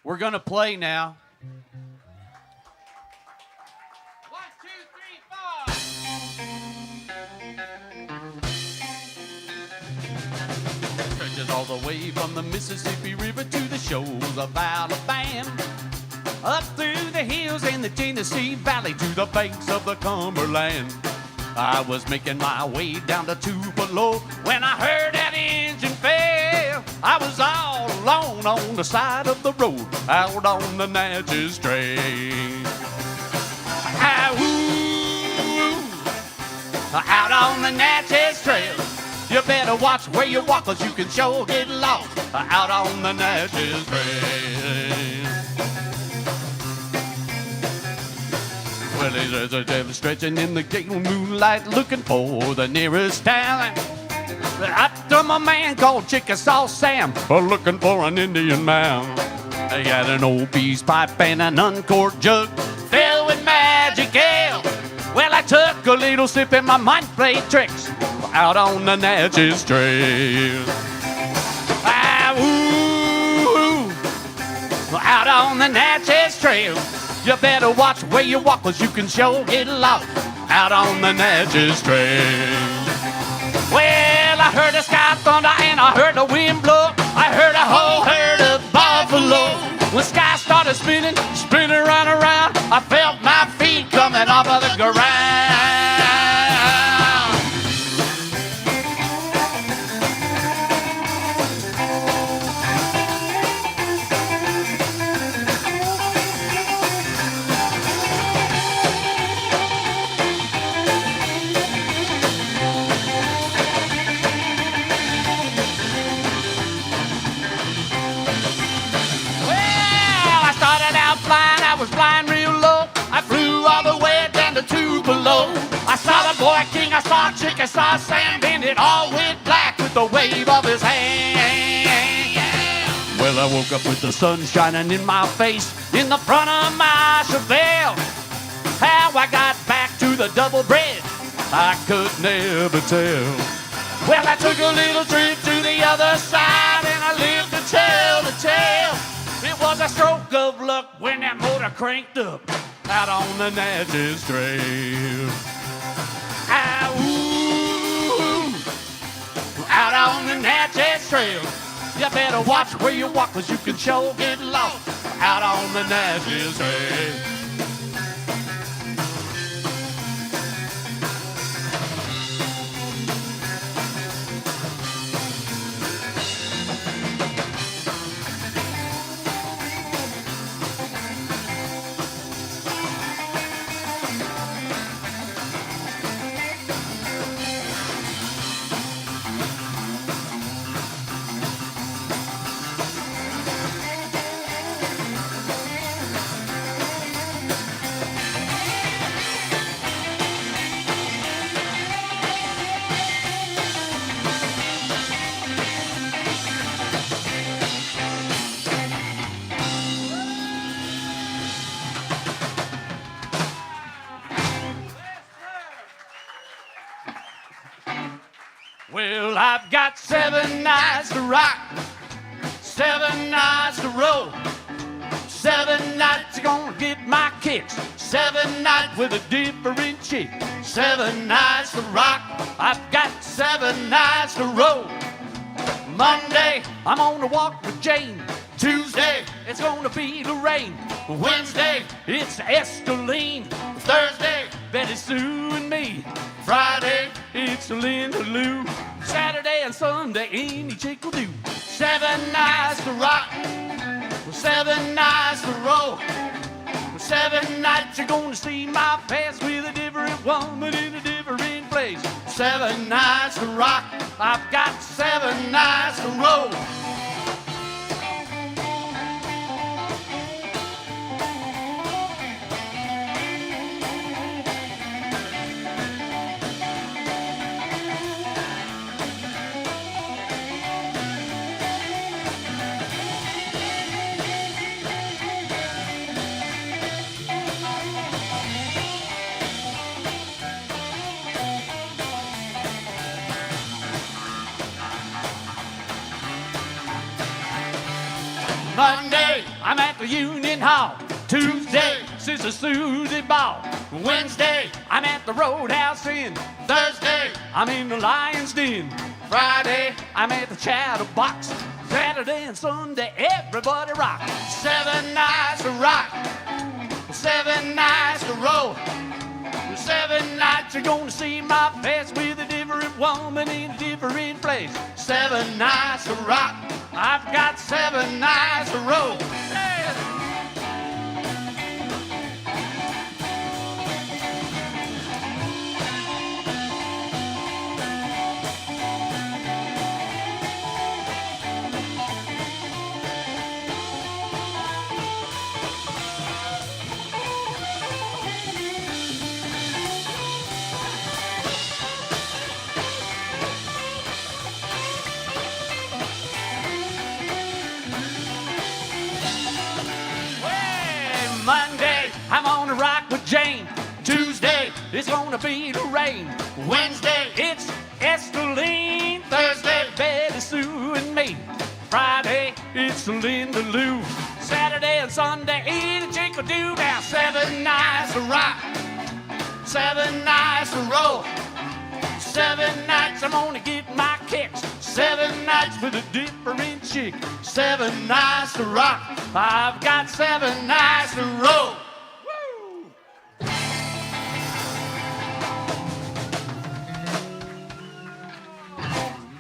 We're going to play now. 1, 2, 3, 4. Stretches all the way from the Mississippi River to the shores of Alabama, up through the hills in the Tennessee Valley to the banks of the Cumberland. I was making my way down to Tupelo when I heard that engine fail. I was all alone on the side of the road, out on the Natchez Trail. Out on the Natchez Trail. You better watch where you walk, 'cause you can sure get lost out on the Natchez Trail. Well, he's stretching in the gale moonlight, looking for the nearest town. After my man called Chickasaw Sam, looking for an Indian mound. He had an old peace pipe and an uncorked jug filled with magic ale. Well, I took a little sip and my mind played tricks out on the Natchez Trail. Out on the Natchez Trail. You better watch where you walk, 'cause you can sure get lost out on the Natchez Trail. Well, I heard the sky thunder and I heard the wind blow. I heard a whole herd of buffalo. When the sky started spinning, spinning right around, I felt my feet coming off of the ground. I was flying real low. I flew all the way down to Tupelo. I saw the boy king, I saw Chickasaw Sam, and it all went black with the wave of his hand. Well, I woke up with the sun shining in my face in the front of my Chevelle. How I got back to the double bread, I could never tell. Well, I took a little trip to the other side, and I lived to tell the tale. It was a stroke of luck when that motor cranked up out on the Natchez Trail. Out on the Natchez Trail. You better watch where you walk, 'cause you can sure get lost out on the Natchez Trail. Well, I've got 7 nights to rock, 7 nights to roll, 7 nights gonna get my kicks, 7 nights with a different chick, 7 nights to rock, I've got 7 nights to roll. Monday, I'm on a walk with Jane. Tuesday, it's gonna be Lorraine. Wednesday, it's Esteline. Thursday, Betty Sue and me. Friday, it's Linda Lou. Saturday and Sunday, any chick will do. 7 nights to rock, 7 nights to roll. 7 nights you're gonna see my past with a different woman in a different place. 7 nights to rock, I've got 7 nights to roll. Monday, I'm at the Union Hall. Tuesday, Sister Susie Ball. Wednesday, I'm at the Roadhouse Inn. Thursday, I'm in the Lion's Den. Friday, I'm at the Chatterbox. Saturday and Sunday, everybody rock. 7 nights to rock. 7 nights to roll. 7 nights you're gonna see my face with a different woman in a different place. 7 nights to rock. I've got 7 nights to roll. Yeah. Monday, I'm gonna rock with Jane. Tuesday, it's gonna be the rain. Wednesday, it's Esteline. Thursday, Betty Sue and me. Friday, it's Linda Lou. Saturday and Sunday, eat a chickadoo. Now 7 nights to rock. 7 nights to roll. 7 nights I'm gonna get my kicks. 7 nights with a different chick. 7 nights to rock. I've got 7 nights to roll. Woo!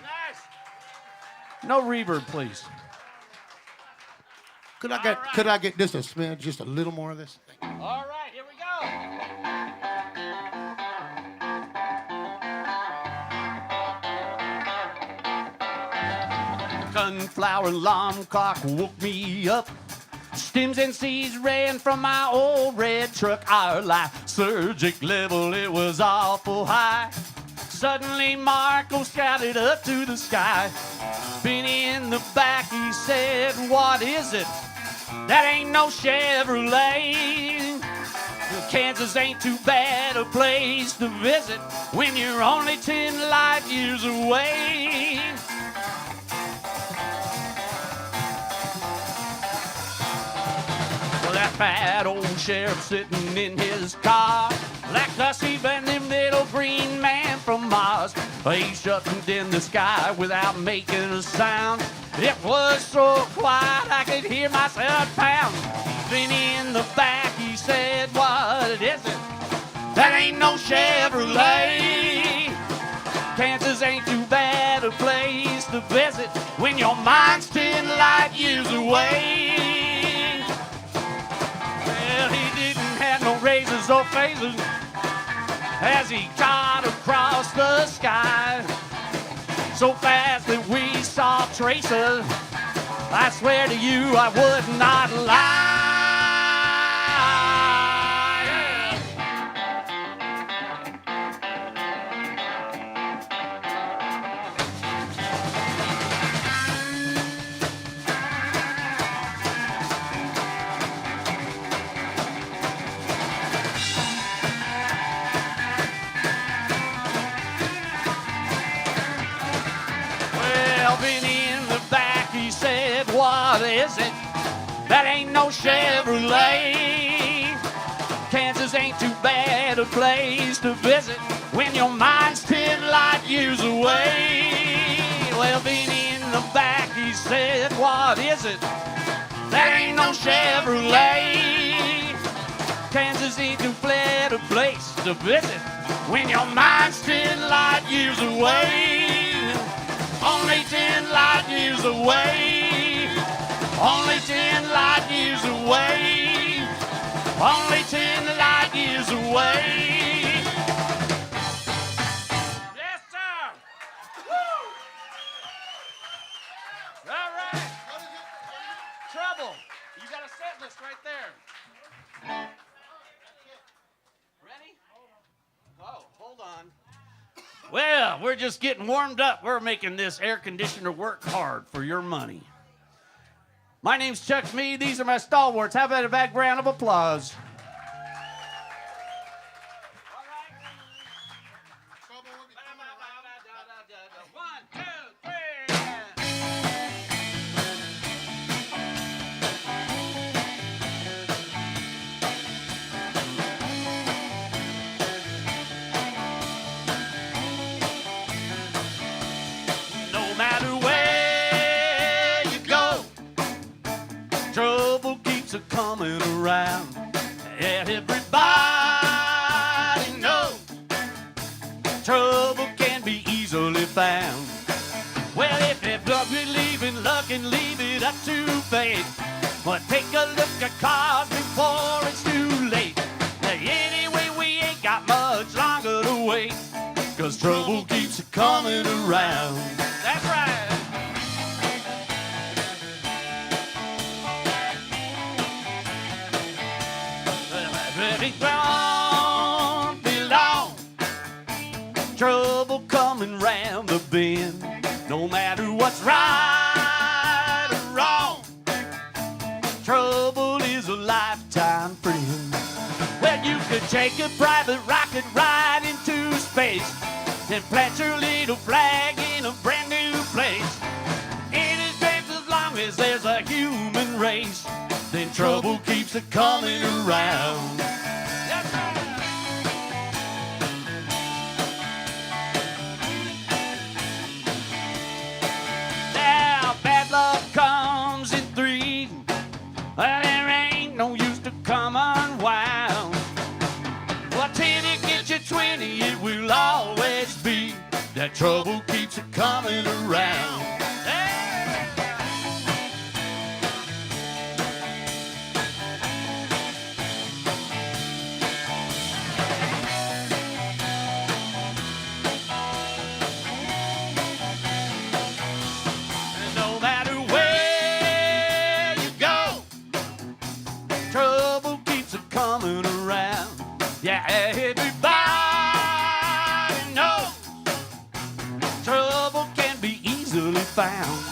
Nice. No reverb, please. Could I get just a smidge, just a little more of this? All right, here we go. Sunflower alarm clock woke me up. Stems and seeds ran from my old red truck. Our life surgic level, it was awful high. Suddenly Marco shouted up to the sky. Benny in the back, he said, "What is it? That ain't no Chevrolet. Kansas ain't too bad a place to visit when you're only 10 light years away." Well, that fat old sheriff sitting in his car, like Dusty and them little green man from Mars. He shutting in the sky without making a sound. It was so quiet I could hear myself pound. Benny in the back, he said, "What is it? That ain't no Chevrolet. Kansas ain't too bad a place to visit when your mind's 10 light years away." Well, he didn't have no razors or phasers as he shot across the sky so fast that we saw traces. I swear to you, I would not lie. Benny in the back, he said, "What is it? That ain't no Chevrolet. Kansas ain't too bad a place to visit when your mind's 10 light years away." Well, Benny in the back, he said, "What is it? That ain't no Chevrolet. Kansas ain't too bad a place to visit when your mind's 10 light years away. Only 10 light years away. Only 10 light years away. Only 10 light years away." Yes, sir. Woo! list right there. Ready? Oh, hold on. Well, we're just getting warmed up. We're making this air conditioner work hard for your money. My name's Chuck Mead. These are my stalwarts. How about a big round of applause? One, two, three. No matter where you go, trouble keeps a-coming around. Everybody knows trouble can be easily found. Well, if it's believing luck and leave it up to fate, well, take a look at cards before it's too late. Anyway, we ain't got much longer to wait, 'cause trouble keeps a-coming around. That's right. Let it won't be long, trouble coming round the bend. No matter what's right or wrong, trouble is a lifetime friend. Well, you could take a private rocket right into space and plant your little flag in a brand new place. It is great as long as there's a human race, then trouble keeps a coming around. That's right. Now bad luck comes in three. Well, there ain't no use to come unwound. Well, till you get your 20, it will always be that trouble keeps it coming around. Hey! No matter where you go, trouble keeps it coming around. Yeah, everybody knows trouble can be easily found.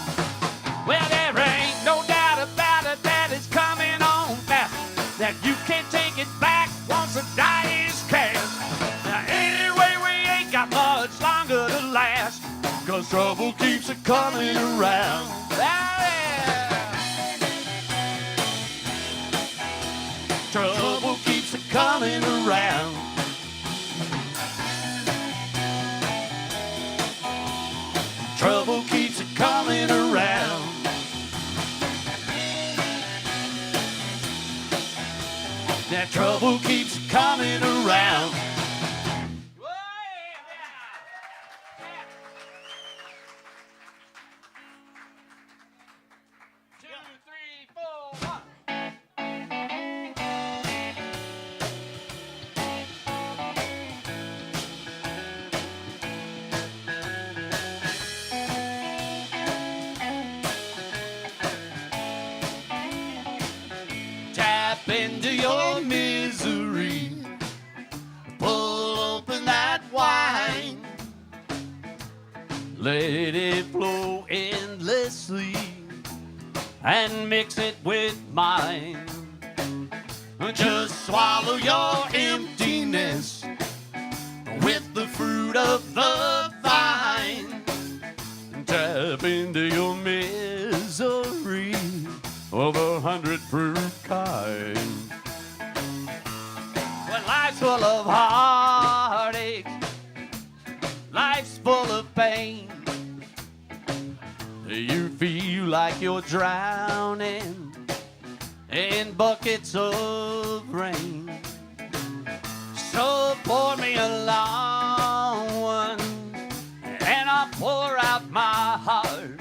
Well, there ain't no doubt about it that it's coming on fast, that you can't take it back once the die is cast. Now, anyway, we ain't got much longer to last, 'cause trouble keeps it coming around. Ah, yeah. Trouble keeps it coming around. Trouble keeps it coming around. That trouble keeps it coming around. Two, three, four, one. Tap into your misery, pull open that wine, let it flow endlessly and mix it with mine. Just swallow your emptiness with the fruit of the vine. Tap into your misery of 100 proof kind. When life's full of heartache, life's full of pain, you feel like you're drowning in buckets of rain. So pour me a long one, and I'll pour out my heart.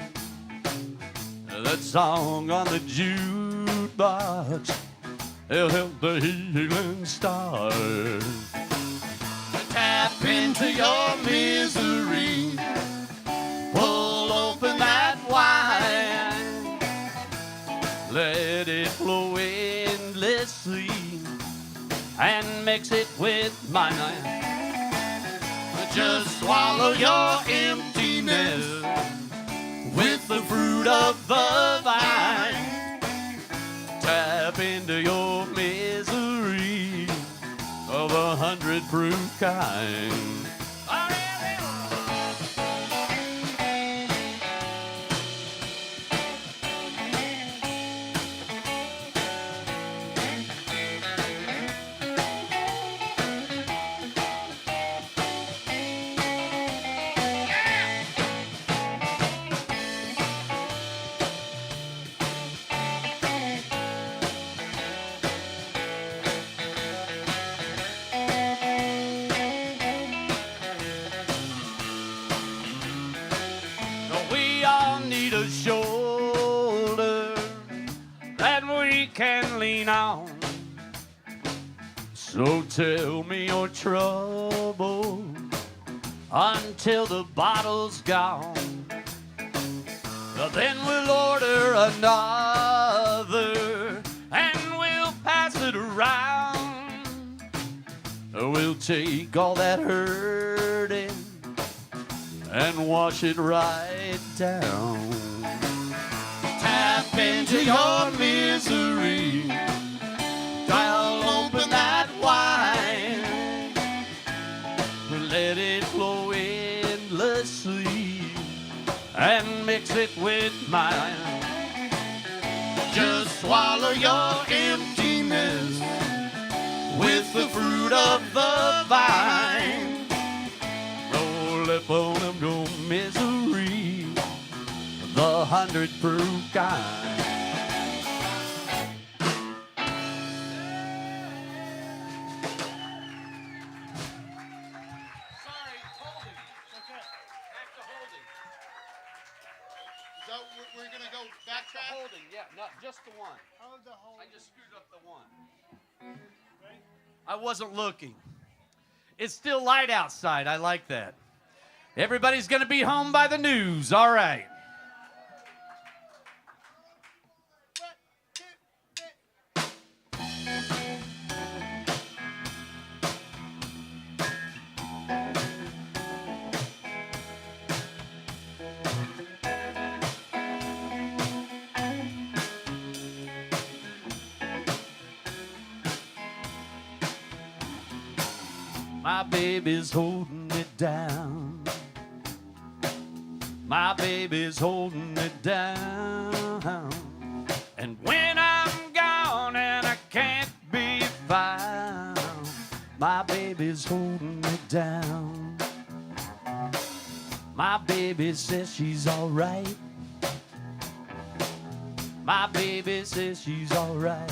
That song on the jukebox, it'll help the healing start. Tap into your misery, pull open that wine, let it flow in mix it with mine. Just swallow your emptiness with the fruit of the vine. Tap into your misery of 100 proof kind. A shoulder that we can lean on. So tell me your trouble until the bottle's gone. Then we'll order another and we'll pass it around. We'll take all that hurting and wash it right down. Tap into your misery, dial open that wine, let it flow endlessly and mix it with mine. Just swallow your emptiness with the fruit of the vine. Roll up on them, no misery, the 100 proof kind. Sorry, holding. Okay. Back to holding. So we're going to go backtrack? Holding, yeah, not just the one. Hold the holding. I just screwed up the one. I wasn't looking. It's still light outside. I like that. Everybody's going to be home by the news. All right. My baby's holding it down. My baby's holding it down. And when I'm gone and I can't be found, my baby's holding it down. My baby says she's all right. My baby says she's all right.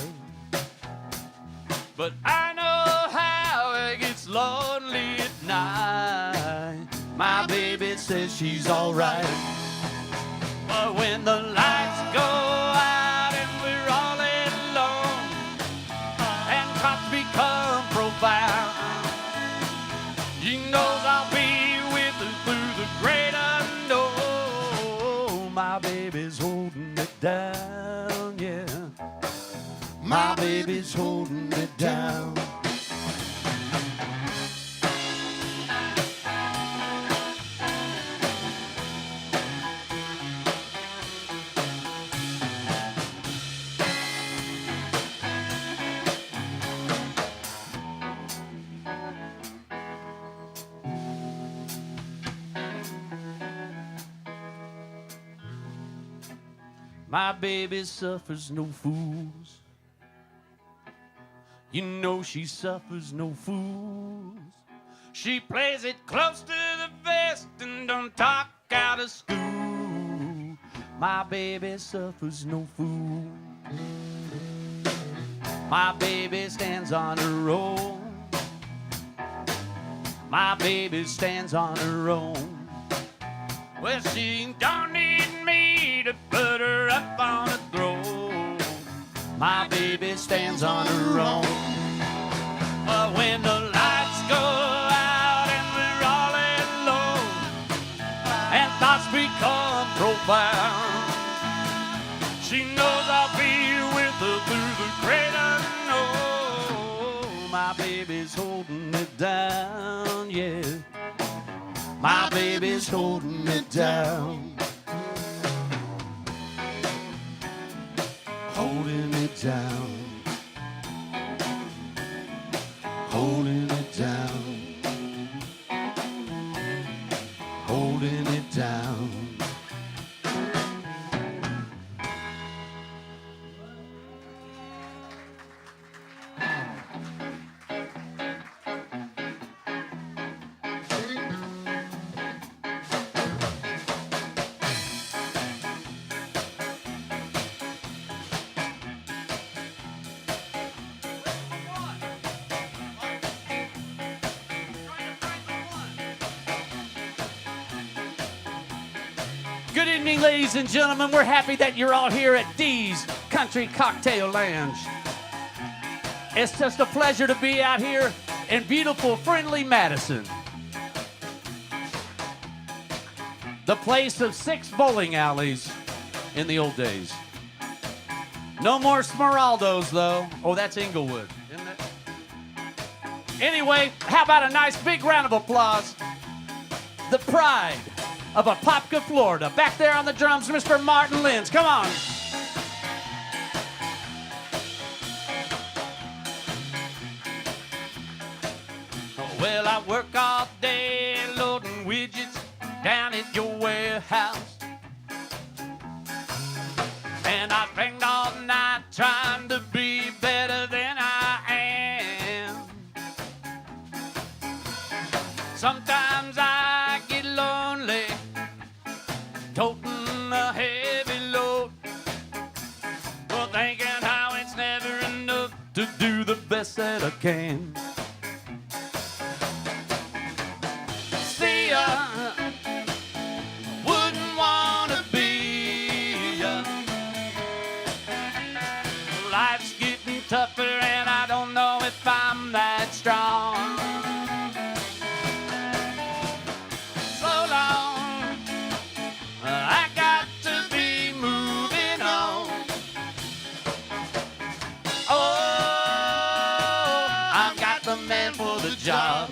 But I know how it gets lonely at night. My baby says she's all right. But when the lights go out and we're all alone and thoughts become profound, she knows I'll be with her through the great unknown. My baby's holding it down, yeah. My baby's holding it down. My baby suffers no fools. You know she suffers no fools. She plays it close to the vest and don't talk out of school. My baby suffers no fools. My baby stands on her own. My baby stands on her own. Well, she don't need me to put her up on a throne. My baby stands on her own. But when the lights go out and we're all alone and thoughts become profound, she knows I'll be with her through the great unknown. My baby's holding me down, yeah. My baby's holding me down. Holding me down. Holding it down. Holding it down. Good evening, ladies and gentlemen. We're happy that you're all here at Dee's Country Cocktail Lounge. It's just a pleasure to be out here in beautiful, friendly Madison. The place of 6 bowling alleys in the old days. No more Smeraldos, though. Oh, that's Inglewood, isn't it? Anyway, how about a nice big round of applause? The pride of Apopka, Florida. Back there on the drums, Mr. Martin Lins. Come on. Well, I work all day loading widgets down at your warehouse. And I spend all night trying to be better than I am. Sometimes I get lonely, toting a heavy load, well, thinking how it's never enough to do the best that I can. See ya, wouldn't wanna be ya. Life's getting tougher and I don't know if I'm that strong. I got to be moving on. Oh, I've got the man for the job.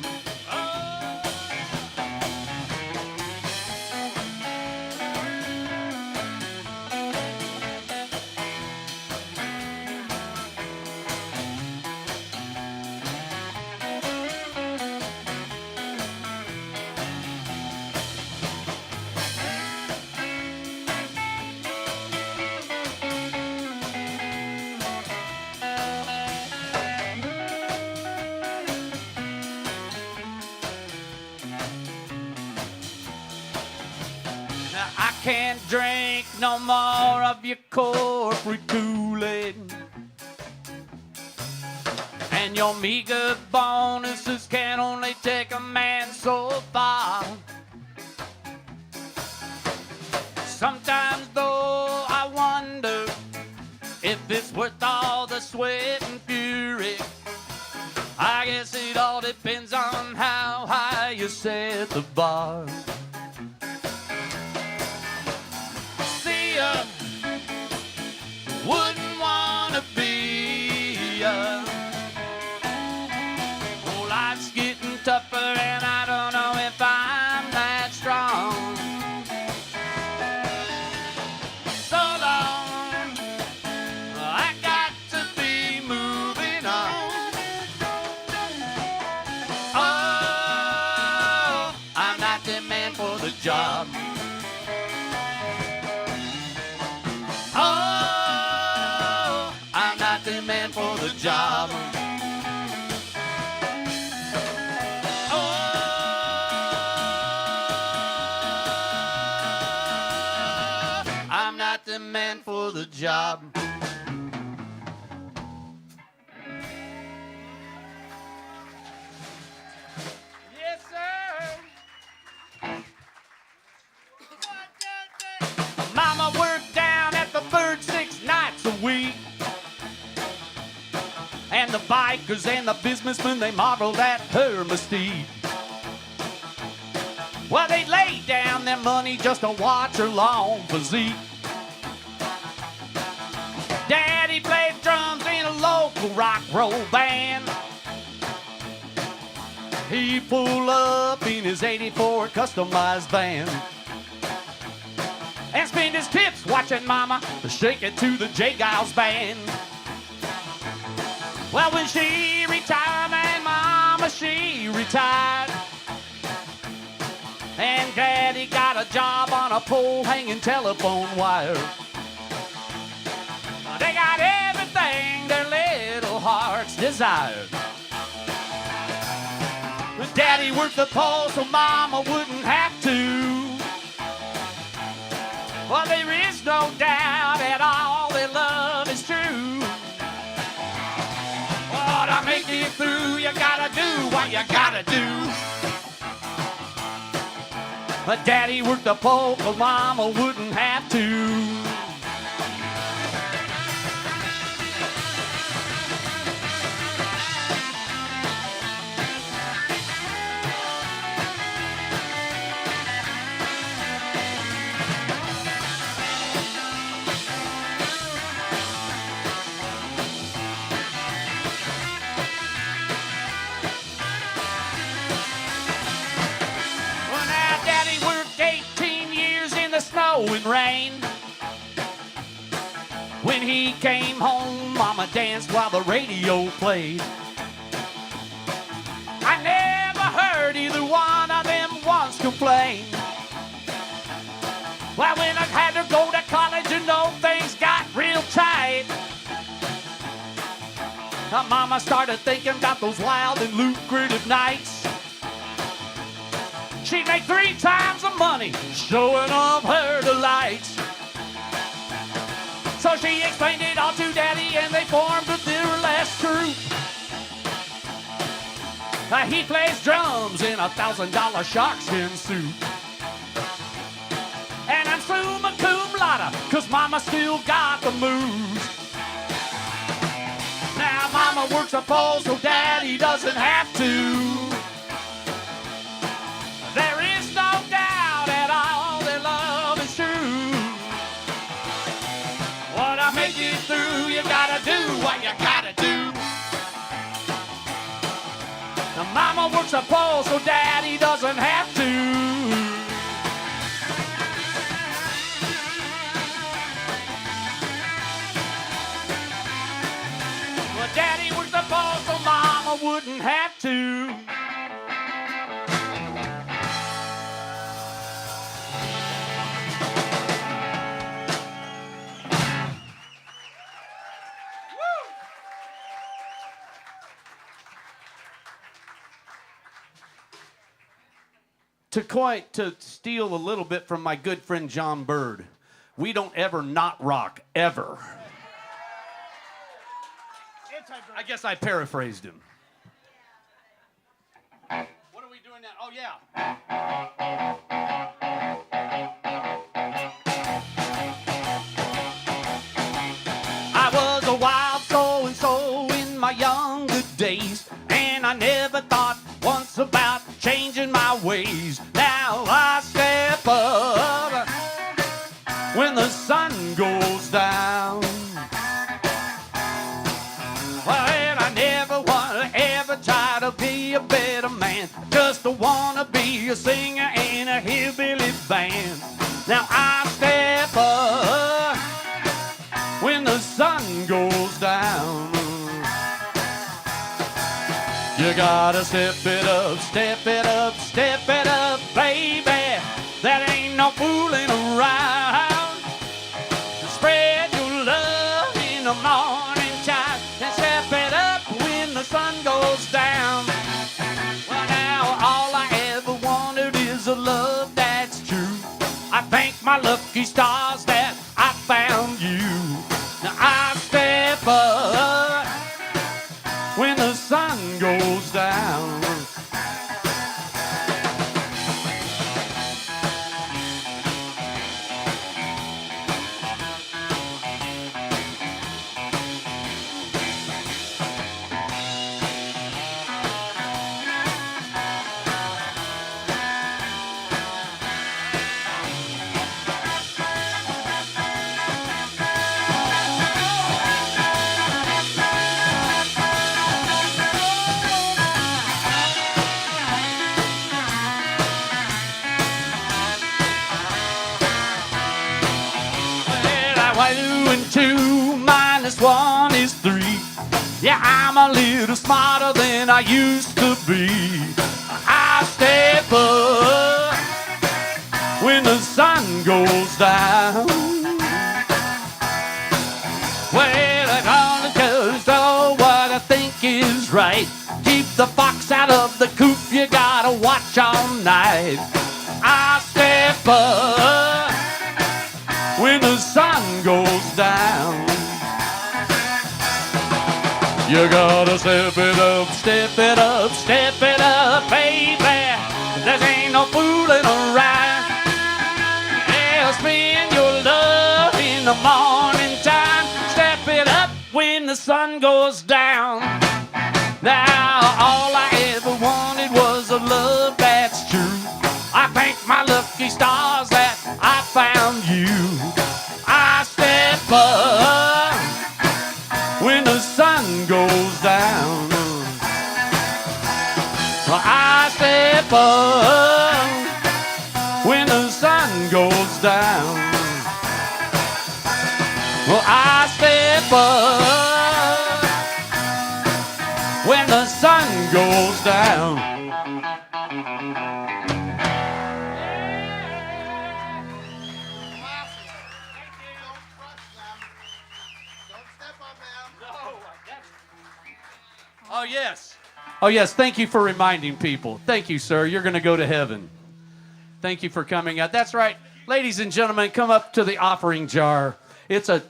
I can't drink no more of your corporate Kool-Aid, and your meager bonuses can only take a man so far. Sometimes though I wonder if it's worth all the sweat and fury. I guess it all depends on how high you set the bar. Wouldn't wanna be ya. Oh, life's getting tougher and I don't know if I'm that strong. So long, I got to be moving on. Oh, I'm not the man for the job. Oh, I'm not the man for the job. Oh, I'm not the man for the job. Yes, sir. Mama worked down at the Bird 6 nights a week. And the bikers and the businessmen, they marveled at her mystique. Well, they laid down their money just to watch her long physique. Daddy played drums in a local rock roll band. he pulled up in his 84 customized van and spent his tips watching Mama shake it to the J. Giles band. Well, when she retired, man, Mama, she retired. And Daddy got a job on a pole-hanging telephone wire. They got everything their little hearts desired. But Daddy worked the pole so Mama wouldn't have to. Well, there is no doubt at all that love is true. Oh, to make it through, you gotta do what you gotta do. But Daddy worked the pole so Mama wouldn't have to. And rain. When he came home, Mama danced while the radio played. I never heard either one of them once complain. Well, when I had to go to college, you know, things got real tight. Mama started thinking about those wild and lucrative nights. She'd make 3 times the money showing off her delights. So she explained it all to Daddy and they formed a burlesque troupe. He plays drums in a $1,000 sharkskin suit. And I'm summa cum laude, 'cause Mama still got the moves. Now Mama works a pole so Daddy doesn't have to. There is no doubt at all that love is true. Well, to make it through, you gotta do what you gotta do. Now, Mama works a pole so Daddy doesn't have to. Well, Daddy works a pole so Mama wouldn't have to. To steal a little bit from my good friend John Bird, we don't ever not rock, ever. I guess I paraphrased him. What are we doing now? Oh, yeah. I was a wild so-and-so in my younger days, and I never thought once about changing my ways. Now I step up when the sun goes down. Well, and I never want to ever try to be a better man, just to want to be a singer in a hillbilly band. Now I step up when the sun goes down. You gotta step it up, step it up, step it up, baby. That ain't no fooling around. Spread your love in the morning time and step it up when the sun goes down. Well, now all I ever wanted is a love that's true. I thank my lucky stars that I found you. Now I step up when the sun goes down. 2 and 2 minus 1 is 3. Yeah, I'm a little smarter than I used to be. I step up when the sun goes down. Well, I gotta just do what I think is right. Keep the fox out of the coop, you gotta watch all night. I step up when the sun goes down. You gotta step it up, step it up, step it up, baby. There ain't no fooling around. Yeah, spend your love in the morning time. Step it up when the sun goes down. Now, all I ever wanted was a love that's true. I thank my lucky stars that I found you. I step up when the sun goes down. I step up when the sun goes down. I step up when the sun goes down. Oh, yes. Oh, yes. Thank you for reminding people. Thank you, sir. You're going to go to heaven. Thank you for coming out. That's right. Ladies and gentlemen, come up to the offering jar. It's a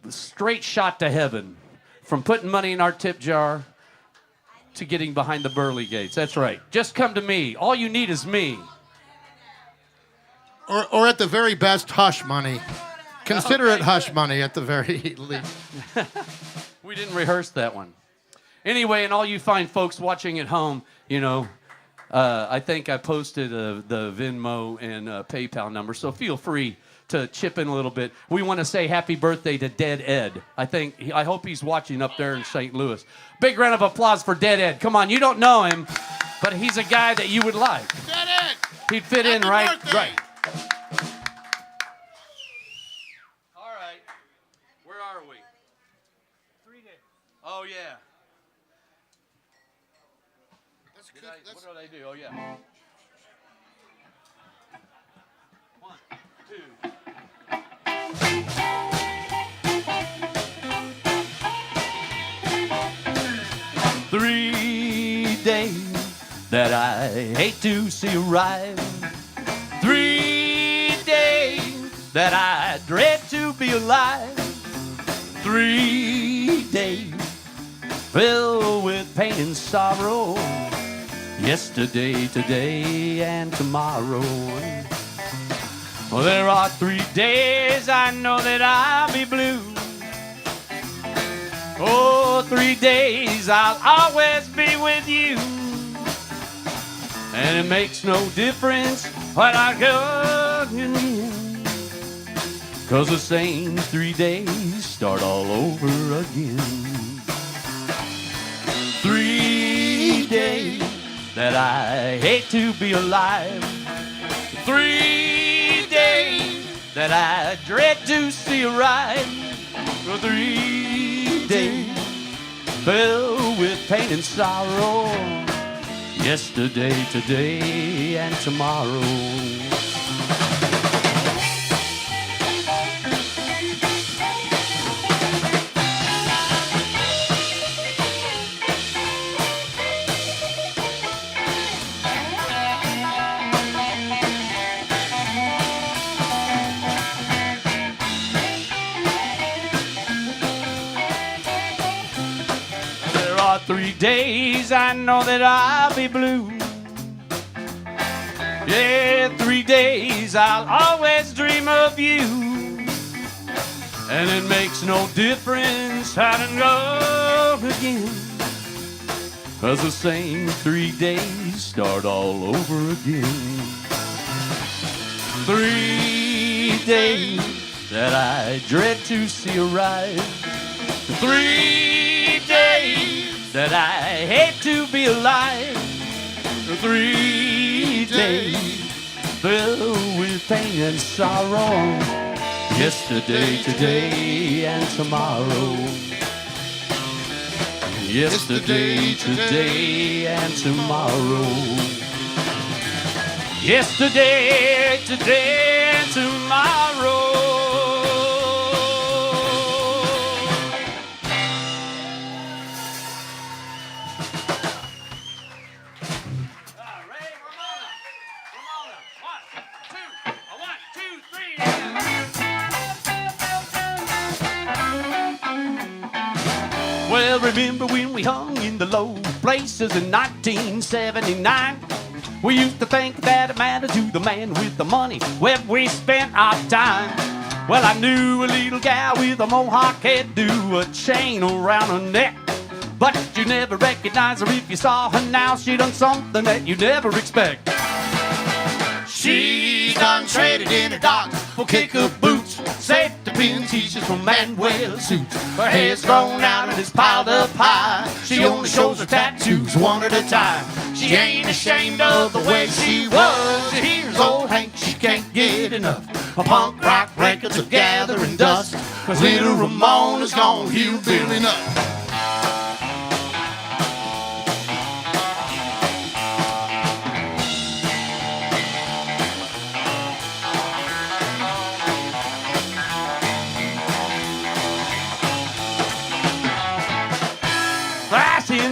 straight shot to heaven. From putting money in our tip jar to getting behind the Burley gates. That's right. Just come to me. All you need is me. Or at the very best, hush money. Consider it hush money at the very least. We didn't rehearse that one. Anyway, and all you fine folks watching at home, you know, I think I posted the Venmo and PayPal number, so feel free to chip in a little bit. We want to say happy birthday to Dead Ed. I hope he's watching up there in St. Louis. Big round of applause for Dead Ed. Come on, you don't know him, but he's a guy that you would like. Dead Ed! He'd fit in right. Birthday. All right. Where are we? 3 days. Oh, yeah. What did I do? Oh, yeah. 1, 2. 3 days that I hate to see arrive. 3 days that I dread to be alive. 3 days filled with pain and sorrow. Yesterday, today, and tomorrow. Well, there are 3 days I know that I'll be blue. Oh, 3 days I'll always be with you. And it makes no difference what I go in. 'Cause the same 3 days start all over again. 3 days that I hate to be alive. 3 days that I dread to see arrive. 3 days filled with pain and sorrow. Yesterday, today, and tomorrow. There are 3 days I know that I'll be blue. Yeah, 3 days I'll always dream of you. And it makes no difference how to go again. 'Cause the same 3 days start all over again. 3 days that I dread to see arrive. 3 days that I hate to be alive. 3 days filled with pain and sorrow. Yesterday, today, and tomorrow. Yesterday, today, and tomorrow. Yesterday, today, and tomorrow. Well, remember when we hung in the low places in 1979? We used to think that it mattered to the man with the money where we spent our time. Well, I knew a little gal with a mohawk hairdo, a chain around her neck. But you never recognize her if you saw her now. She done something that you never expect. She done traded in her docs for kicker boots, safety pin t-shirts from Manuel suits. Her hair's grown out and it's piled up high. She only shows her tattoos one at a time. She ain't ashamed of the way she was. She hears old Hank, she can't get enough. A punk rock records are gathering dust, 'cause little Ramona's gone hillbilly nuts.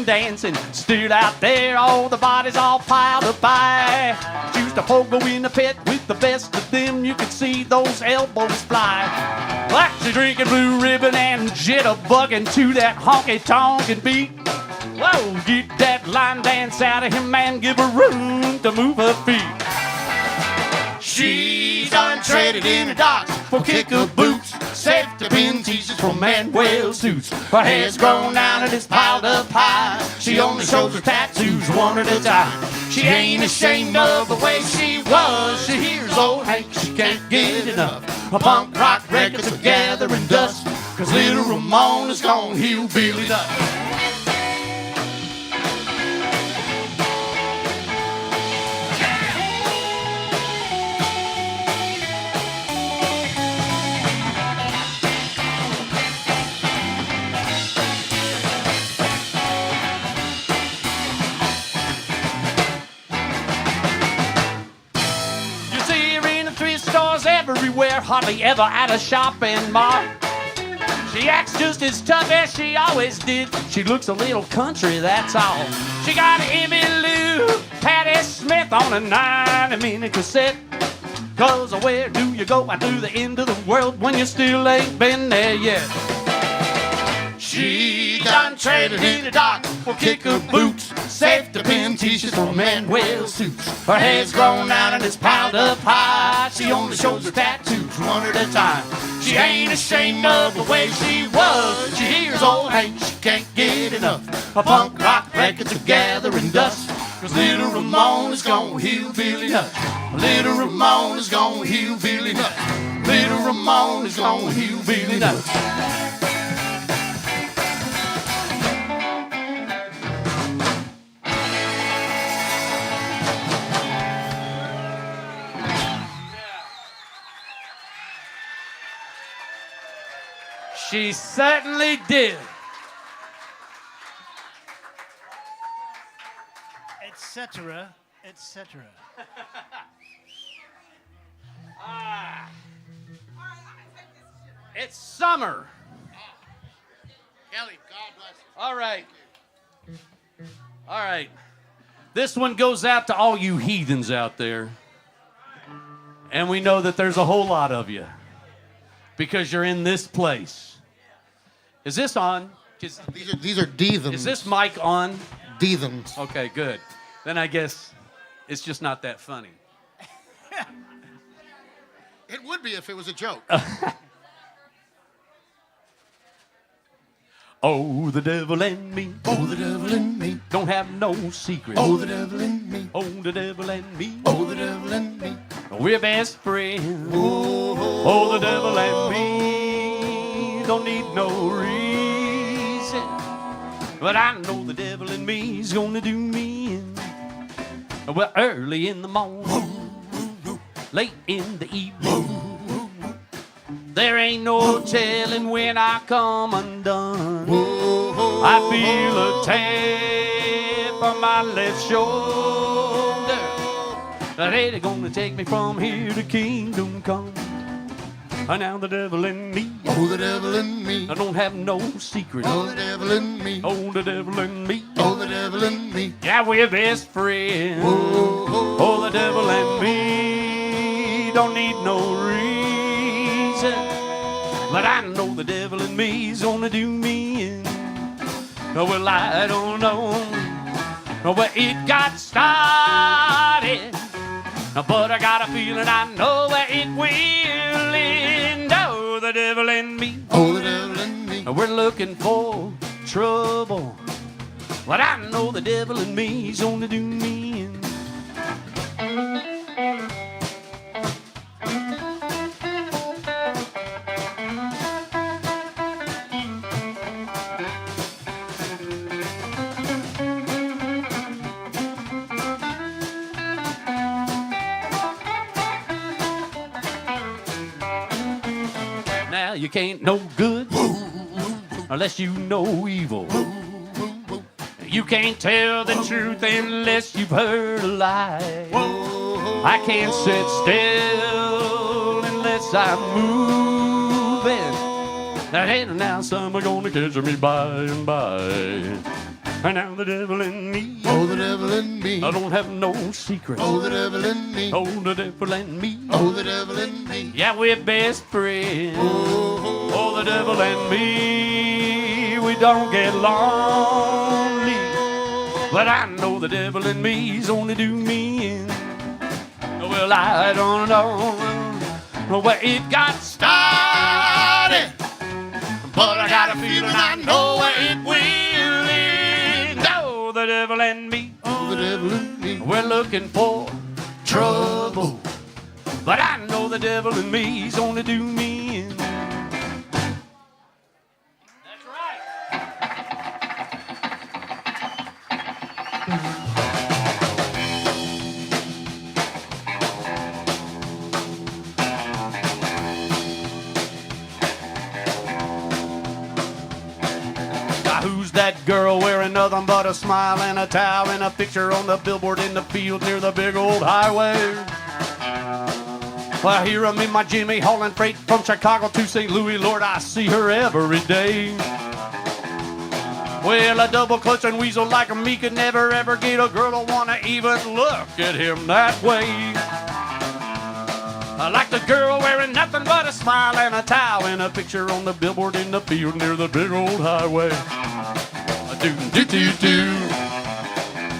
Dancing, stood out there, all the bodies all piled up high. She used to pogo in the pit with the best of them, you could see those elbows fly. Like she drinking Blue Ribbon and jitterbugging to that honky-tonkin' beat. Whoa, get that line dance out of him and give her room to move her feet. She done traded in her docks for kicker boots, safety pin t-shirts from Manuel suits. Her hair's grown out and it's piled up high. She only shows her tattoos one at a time. She ain't ashamed of the way she was. She hears old Hank, she can't get enough. Her punk rock records are gathering dust, 'cause little Ramona's gone hillbilly nuts. Everywhere, hardly ever at a shopping mart. She acts just as tough as she always did. She looks a little country, that's all. She got Emmylou, Patti Smith on a 90-minute cassette. 'Cause where do you go out to the end of the world when you still ain't been there yet? She done traded in the dock for kicker boots, safety pin t-shirts from Manuel suits. Her hair's grown out and it's piled up high. She only shows her tattoos one at a time. She ain't ashamed of the way she was. She hears old Hank, she can't get enough. Her punk rock records are gathering dust, 'cause little Ramona's gone hillbilly nuts. Little Ramona's gone hillbilly nuts. Little Ramona's gone hillbilly nuts. She certainly did. Etc., etc. It's summer. Kelly, God bless you. All right. All right. This one goes out to all you heathens out there. And we know that there's a whole lot of you, because you're in this place. Is this on? These are deathens. Is this mic on? Deathens. Okay, good. Then I guess it's just not that funny. It would be if it was a joke. Oh, the devil and me. Oh, the devil in me. Don't have no secret. Oh, the devil in me. Oh, the devil and me. Oh, the devil in me. We're best friends. Oh, Oh, the devil and me. Don't need no reason. But I know the devil in me's gonna do me in. Well, early in the morning, late in the evening, There ain't no telling when I come undone. I feel a tap on my left shoulder. That ain't gonna take me from here to kingdom come. Now the devil in me. Oh, the devil in me. I don't have no secret. Oh, the devil in me. Oh, the devil in me. Oh, the devil in me. Yeah, we're best friends. Oh, the devil and me don't need no reason. But I know the devil in me's gonna do me in. Well, I don't know where it got started, but I got a feeling I know where it will end. Oh, the devil and me. Oh, the devil in me. We're looking for trouble, but I know the devil in me's gonna do me in. Now you can't know good unless you know evil. You can't tell the truth unless you've heard a lie. I can't sit still unless I'm moving. And now some are gonna catch me by and by. And now the devil in me. Oh, the devil in me. I don't have no secrets. Oh, the devil in me. Oh, the devil and me. Oh, the devil in me. Yeah, we're best friends. Oh, the devil and me. We don't get lonely. But I know the devil in me's only do me in. Well, I don't know where it got started, but I got a feeling I know where it will end. Oh, the devil and me. Oh, the devil in me. We're looking for trouble, but I know the devil in me's only do me in. That's right. Now who's that girl wearing nothing but a smile and a towel and a picture on the billboard in the field near the big old highway? Well, I hear 'em in my Jimmy hauling freight from Chicago to St. Louis. Lord, I see her every day. Well, a double clutch and weasel like me could never ever get a girl to wanna even look at him that way. I like the girl wearing nothing but a smile and a towel and a picture on the billboard in the field near the big old highway. A doo doo doo doo,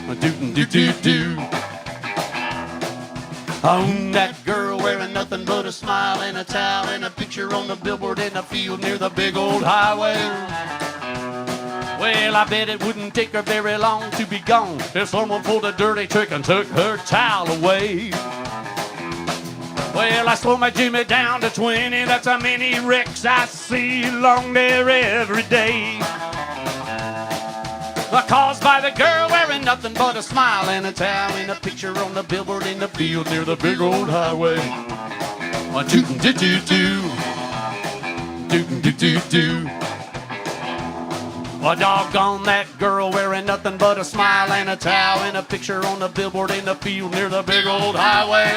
a doo doo doo doo. Oh, that girl wearing nothing but a smile and a towel and a picture on the billboard in the field near the big old highway. Well, I bet it wouldn't take her very long to be gone if someone pulled a dirty trick and took her towel away. Well, I slow my Jimmy down to 20. That's how many wrecks I see along there every day. Caused by the girl wearing nothing but a smile and a towel and a picture on the billboard in the field near the big old highway. A doo doo doo doo, doo doo doo doo. A doggone that girl wearing nothing but a smile and a towel and a picture on the billboard in the field near the big old highway.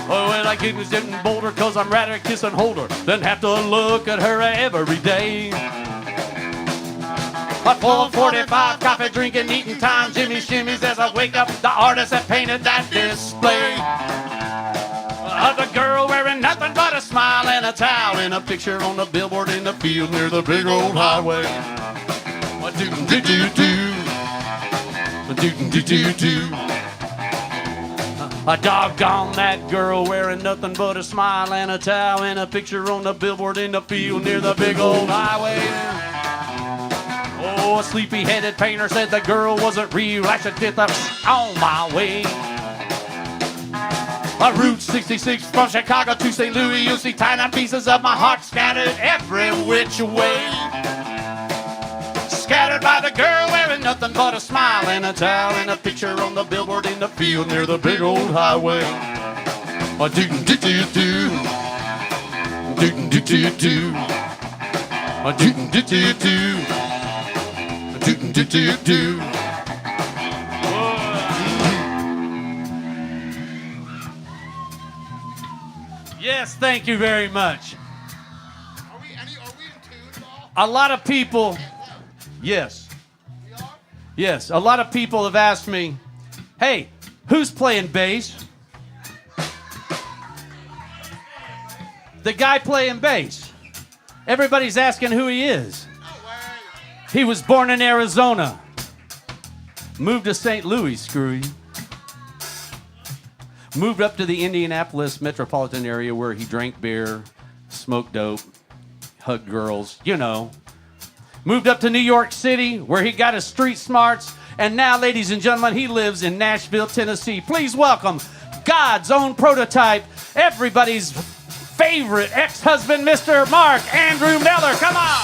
Oh, well, I couldn't sit and boulder 'cause I'm rather kiss and hold her than have to look at her every day. But 4:45, coffee drinking, eating time, Jimmy shimmies as I wake up the artist that painted that display. The girl wearing nothing but a smile and a towel and a picture on the billboard in the field near the big old highway. A doo doo doo doo, a doo doo doo doo. A doggone that girl wearing nothing but a smile and a towel and a picture on the billboard in the field near the big old highway. Oh, a sleepy-headed painter said the girl wasn't real. I should get up on my way. Route 66 from Chicago to St. Louis. You'll see tiny pieces of my heart scattered every which way. Scattered by the girl wearing nothing but a smile and a towel and a picture on the billboard in the field near the big old highway. A doo doo doo doo, Do-do-do-do. Do-do-do-do. Do-do-do-do. Yes, thank you very much. Are we in tune at all? A lot of people, yes. Yes, a lot of people have asked me, hey, who's playing bass? The guy playing bass. Everybody's asking who he is. He was born in Arizona. Moved to St. Louis, screw you. Moved up to the Indianapolis metropolitan area where he drank beer, smoked dope, hugged girls, you know. Moved up to New York City where he got his street smarts. And now, ladies and gentlemen, he lives in Nashville, Tennessee. Please welcome God's own prototype, everybody's favorite ex-husband, Mr. Mark Andrew Miller. Come on.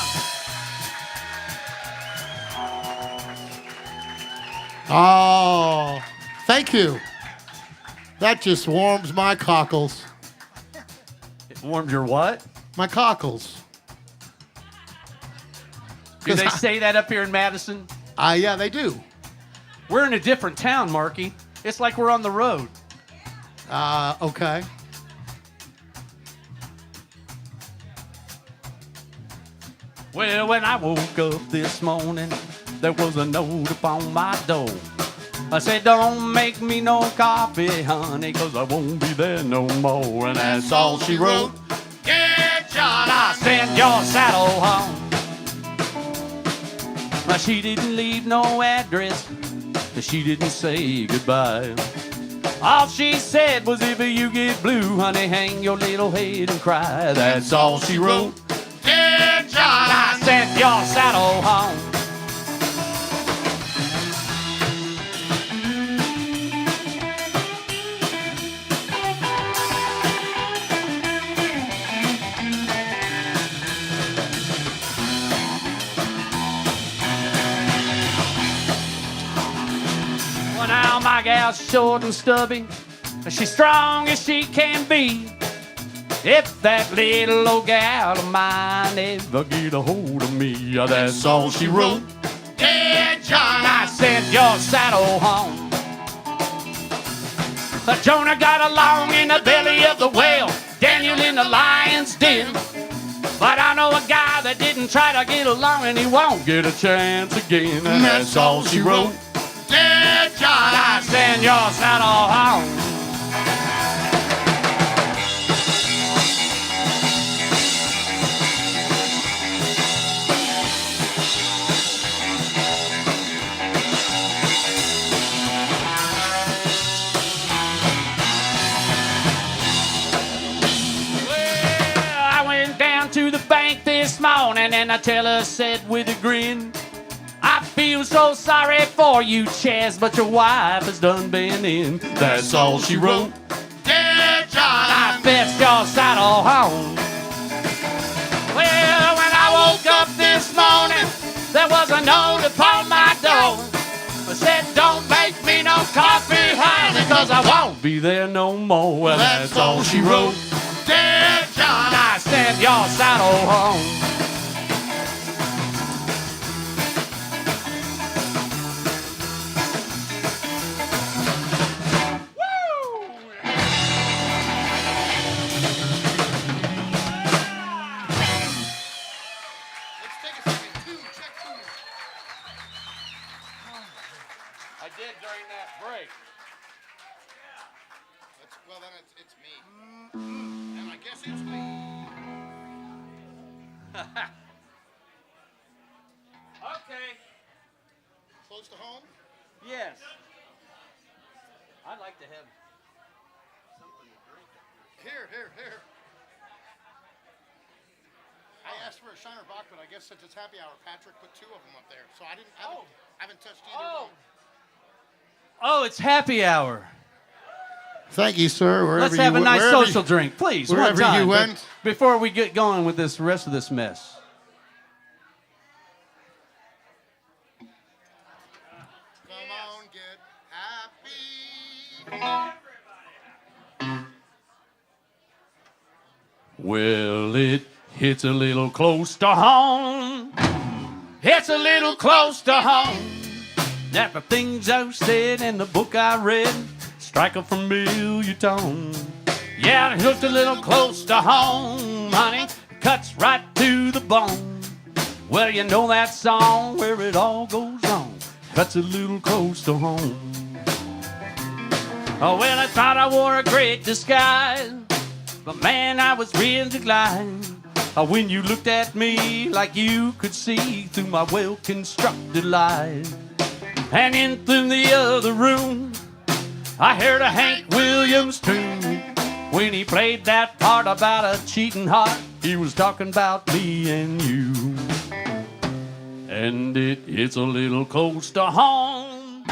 Oh, thank you. That just warms my cockles. It warmed your what? My cockles. Do they say that up here in Madison? Yeah, they do. We're in a different town, Marky. It's like we're on the road. Okay. Well, when I woke up this morning, there was a note upon my door. I said, don't make me no coffee, honey, 'cause I won't be there no more. And that's all she wrote. Yeah, John, I sent your saddle home. Well, she didn't leave no address, but she didn't say goodbye. All she said was, if you get blue, honey, hang your little head and cry. That's all she wrote. Yeah, John, I sent your saddle home. Well, now my gal's short and stubby, she's strong as she can be. If that little old gal of mine ever get a hold of me, that's all she wrote. Yeah, John, I sent your saddle home. But Jonah got along in the belly of the whale, Daniel in the lion's den. But I know a guy that didn't try to get along, and he won't get a chance again. And that's all she wrote. Yeah, John, I sent your saddle home. To the bank this morning, and the teller said with a grin, I feel so sorry for you, Chaz, but your wife has done been in. That's all she wrote. Yeah, John, I fetched your saddle home. Well, when I woke up this morning, there was a note upon my door. It said, don't make me no coffee, honey, 'cause I won't be there no more. Well, that's all she wrote. Yeah, John, I sent your saddle home. Woo! Let's take a second. Check two. I did during that break. Well, then it's me. And I guess it's me. Okay. Close to home? Yes. I'd like to have something to drink. Here. I asked for a Shiner Bock, but I guess since it's happy hour, Patrick put two of them up there. So I haven't touched either one. Oh, it's happy hour. Thank you, sir. Let's have a nice social drink, please. Wherever one time, you went. Before we get going with this rest of this mess. Come on, get happy. Well, it hits a little close to home. It's a little close to home. That the things I've said in the book I read strike a familiar tone. Yeah, it hits a little close to home, honey. It cuts right to the bone. Well, you know that song where it all goes wrong. Cuts a little close to home. Oh, well, I thought I wore a great disguise, but man, I was really glad when you looked at me like you could see through my well-constructed lies. And in through the other room, I heard a Hank Williams tune. When he played that part about a cheating heart, he was talking about me and you. And it's a little close to home.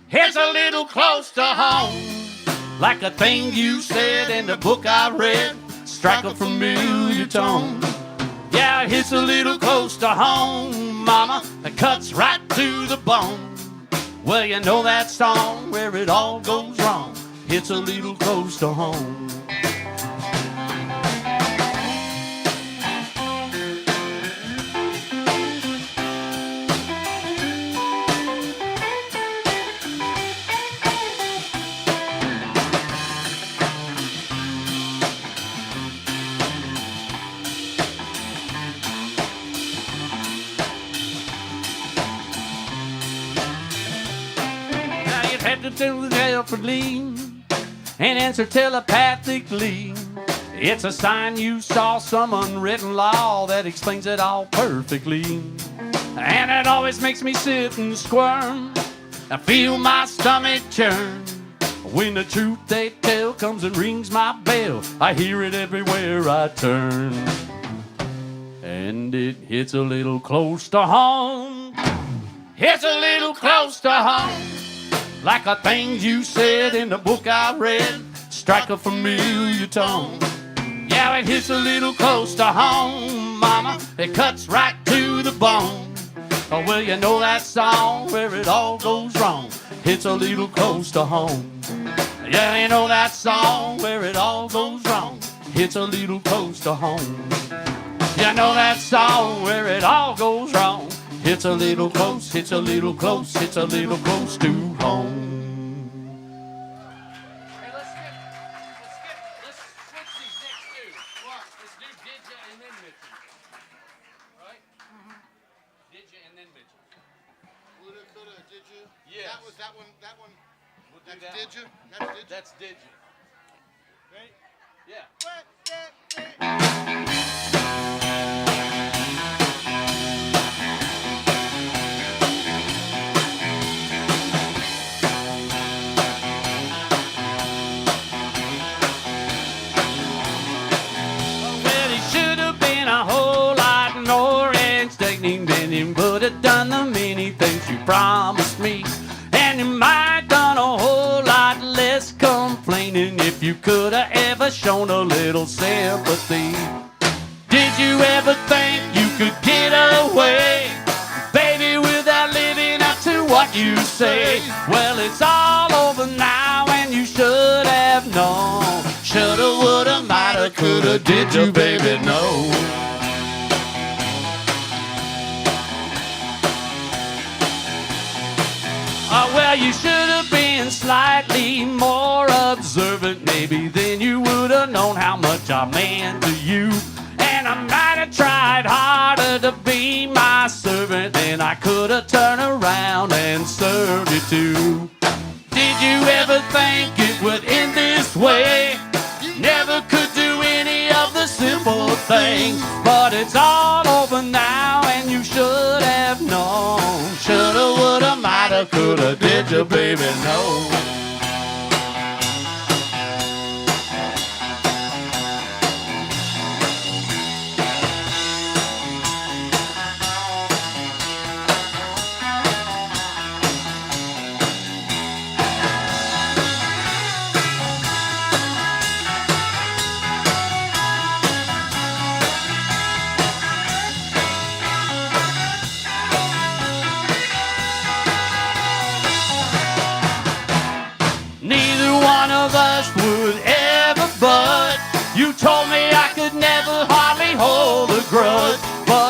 It's a little close to home. Like a thing you said in the book I read, strike a familiar tone. Yeah, it hits a little close to home, mama. It cuts right to the bone. Well, you know that song where it all goes wrong. It's a little close to home. To the jail for lean and answer telepathically. It's a sign you saw some unwritten law that explains it all perfectly. And it always makes me sit and squirm. I feel my stomach churn. When the truth they tell comes and rings my bell, I hear it everywhere I turn. And it hits a little close to home. It's a little close to home. Like a thing you said in the book I read, strike a familiar tone. Yeah, it hits a little close to home, mama. It cuts right to the bone. Oh, well, you know that song where it all goes wrong. Hits a little close to home. Yeah, you know that song where it all goes wrong. Hits a little close to home. You know that song where it all goes wrong. It's a little close, it's a little close, it's a little close to home. Hey, let's switch these next two. What? Let's do Didja and then Mitchell. Right? Mm-hmm. Didja and then Mitchell. Woulda, coulda, didja? Yes. That one. We'll do That's that didja? one. That's didja? That's Didja. Right? Yeah. But have done the many things you promised me, and you might done a whole lot less complaining if you could have ever shown a little sympathy. Did you ever think you could get away, baby, without living up to what you say? Well, it's all over now, and you should have known. Shoulda, woulda, mighta, coulda, did you, baby, know? Well, you should have been slightly more observant, maybe then you would have known how much I meant to you. And I might have tried harder to be my servant, then I could have turned around and served you too. Did you ever think it would end this way? Never could do any of the simple things, but it's all over now, and you should have known. Shoulda, woulda, mighta, coulda, did you, baby, know?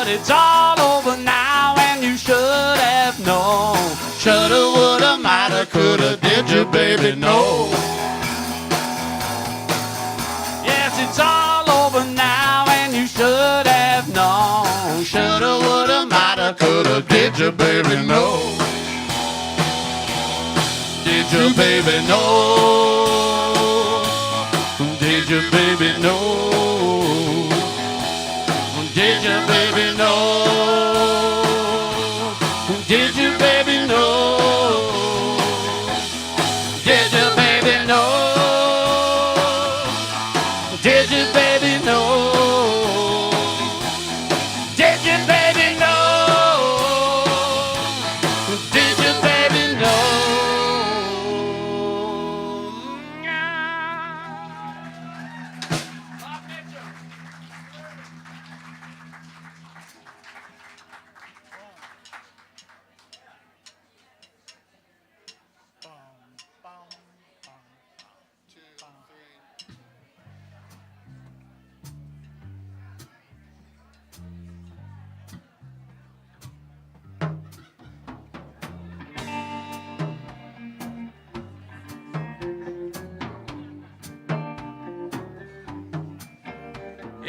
But it's all over now and you should have known. Shoulda, woulda, mighta, coulda, did you, baby, know? Yes, it's all over now and you should have known. Shoulda, woulda, mighta, coulda, did you, baby, know? Did you, baby, know? Did you, baby, know? Did you, baby, know? Did you, baby, know? Did you, baby, know? Did you, baby, know? Did you, baby, know? Did you, baby, know?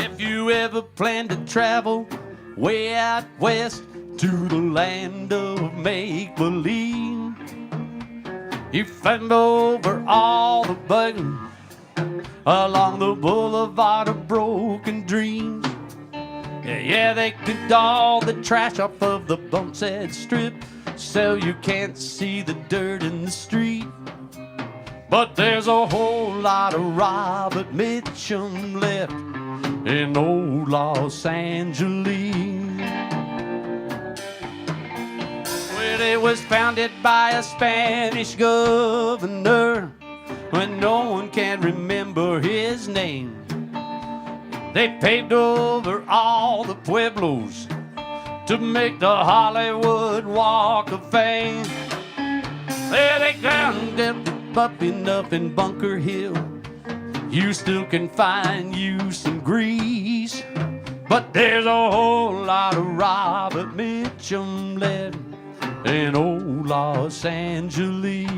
If you ever plan to travel way out west to the land of make-believe, you find over all the bugging along the boulevard of broken dreams. Yeah, they picked all the trash off of the Bumpshead Strip so you can't see the dirt in the street. But there's a whole lot of Robert Mitchum left in old Los Angeles. Well, it was founded by a Spanish governor when no one can remember his name. They paved over all the pueblos to make the Hollywood Walk of Fame. Well, they ground up enough in Bunker Hill, you still can find you some grease. But there's a whole lot of Robert Mitchum left in old Los Angeles.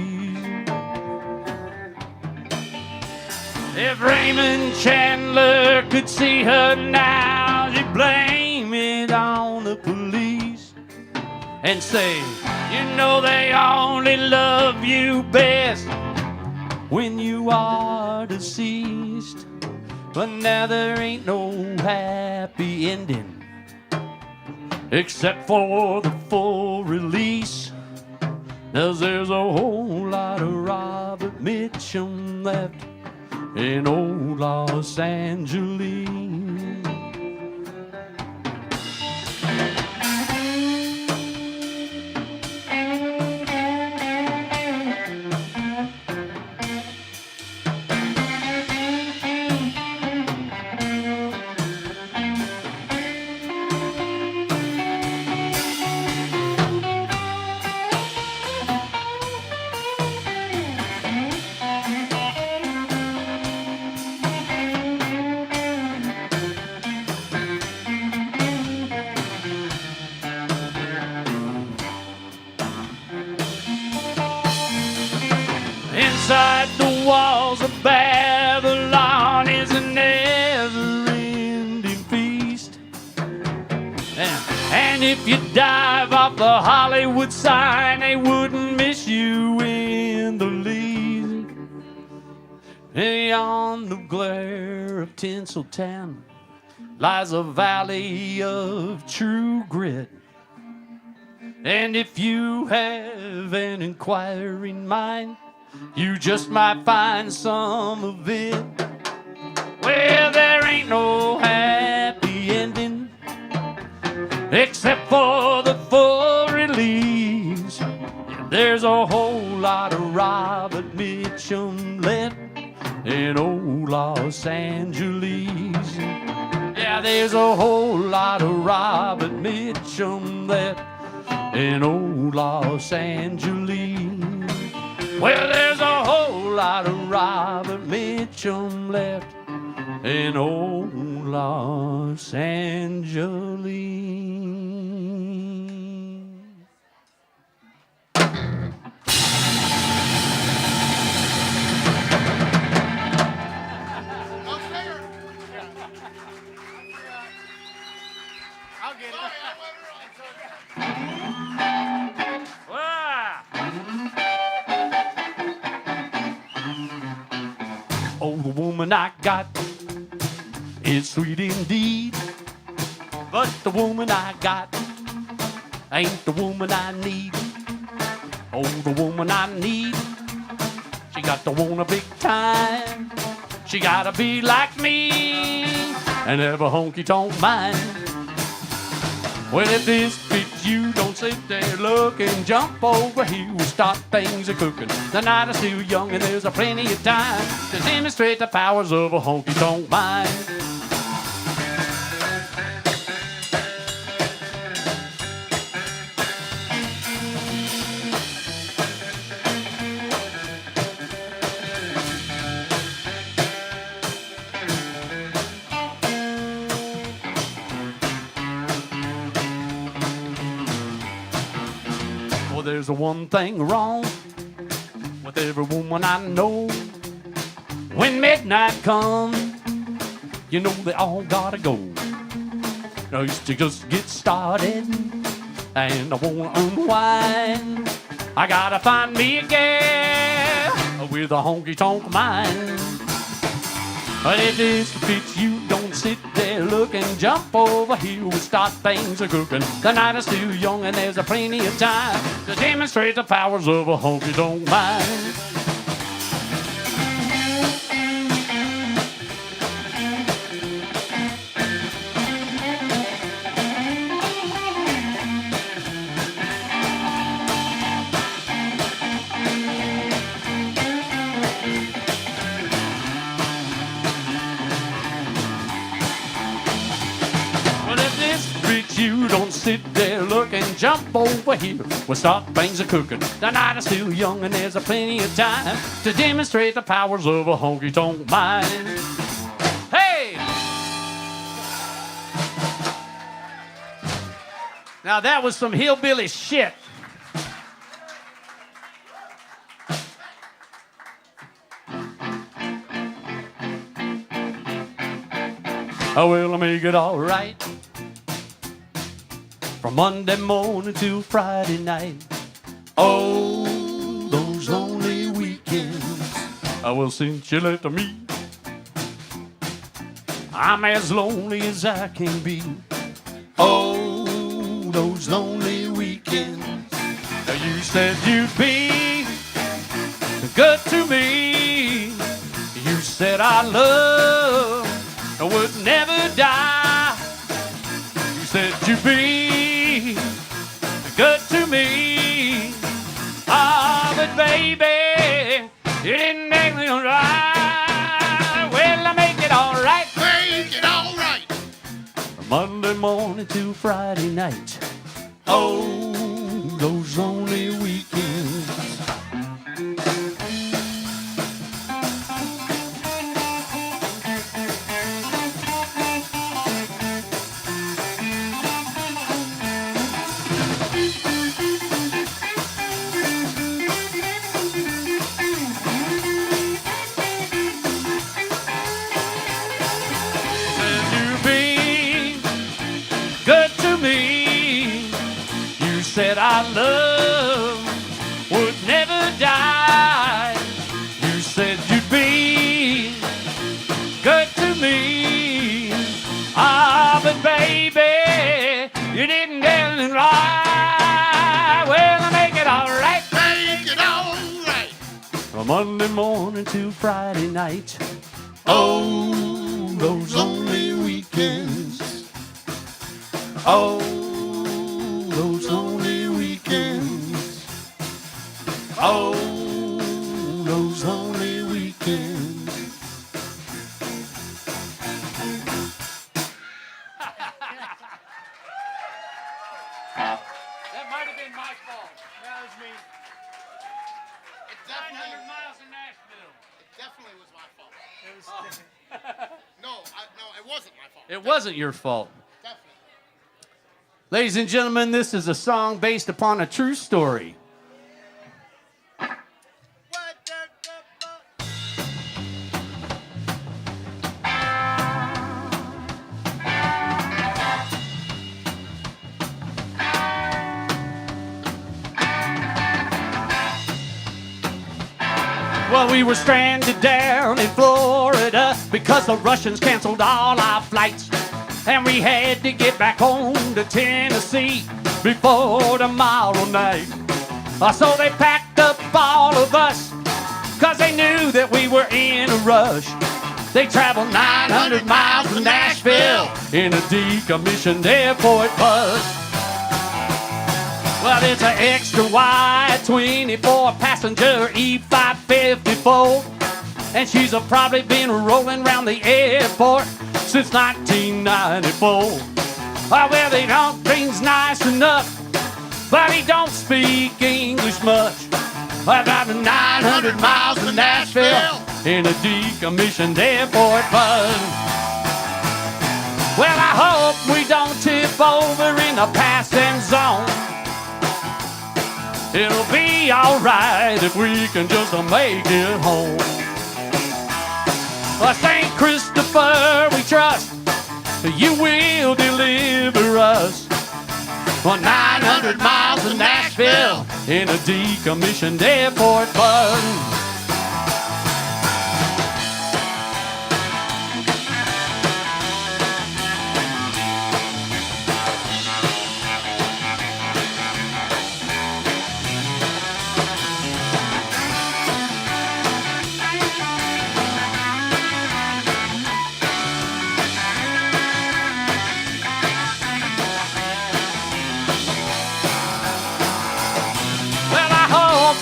If Raymond Chandler could see her now, she'd blame it on the police and say, you know they only love you best when you are deceased. But now there ain't no happy ending except for the full release. 'Cause there's a whole lot of Robert Mitchum left in old Los Angeles. Inside the walls of Babylon is a never-ending feast. And if you dive off the Hollywood sign, they wouldn't miss you in the least. Beyond the glare of Tinseltown lies a valley of true grit. And if you have an inquiring mind, you just might find some of it. Well, there ain't no happy ending except for the full release. Yeah, there's a whole lot of Robert Mitchum left in old Los Angeles. Yeah, there's a whole lot of Robert Mitchum left in old Los Angeles. Well, there's a whole lot of Robert Mitchum left in old Los Angeles. No singer. I'll get it. Oh, the woman I got is sweet indeed, but the woman I got ain't the woman I need. Oh, the woman I need, she got to want a big time. She gotta be like me and have a honky-tonk mind. Well, if this fits you, don't sit there looking. Jump over here, we'll start things a-cooking. The night is still young and there's a plenty of time to demonstrate the powers of a honky-tonk mind. Well, there's one thing wrong with every woman I know. When midnight comes, you know they all gotta go. I used to just get started and I wanna unwind. I gotta find me a gal with a honky-tonk mind. But if this fits you, don't sit there looking. Jump over here, we'll start things a-cooking. The night is still young and there's a plenty of time to demonstrate the powers of a honky-tonk mind. You don't sit there looking, jump over here, we'll start things a-cooking. The night is still young and there's a plenty of time to demonstrate the powers of a honky-tonk mind. Hey! Now that was some hillbilly shit. Oh, well, I make it all right. From Monday morning till Friday night. Oh, those lonely weekends. Well, since you left me, I'm as lonely as I can be. Oh, those lonely weekends. Now you said you'd be good to me. You said our love would never die. You said you'd be good to me. Ah, but baby, you didn't make me right. Well, I make it all right. Make it all right. From Monday morning to Friday night. Oh, those lonely weekends. Said our love would never die. You said you'd be good to me. Ah, but baby, you didn't get it right. Well, I make it all right. Make it all right. From Monday morning to Friday night. Oh, those lonely weekends. Oh, those lonely weekends. Oh, those lonely weekends. That might have been my fault. That was me. It definitely, 900 miles in Nashville. it definitely was my fault. No, it wasn't my fault. It wasn't your fault. Definitely. Ladies and gentlemen, this is a song based upon a true story. Well, we were stranded down in Florida because the Russians canceled all our flights. And we had to get back home to Tennessee before tomorrow night. So they packed up all of us, cause they knew that we were in a rush. They traveled 900 miles to Nashville in a decommissioned airport bus. Well, it's an extra wide 24-passenger E554, and she's probably been rolling around the airport since 1994. Well, they don't things nice enough, but he don't speak English much. About 900 miles to Nashville in a decommissioned airport bus. Well, I hope we don't tip over in the passing zone. It'll be alright if we can just make it home. Well, St. Christopher, we trust you will deliver us. Well, 900 miles to Nashville in a decommissioned airport bus.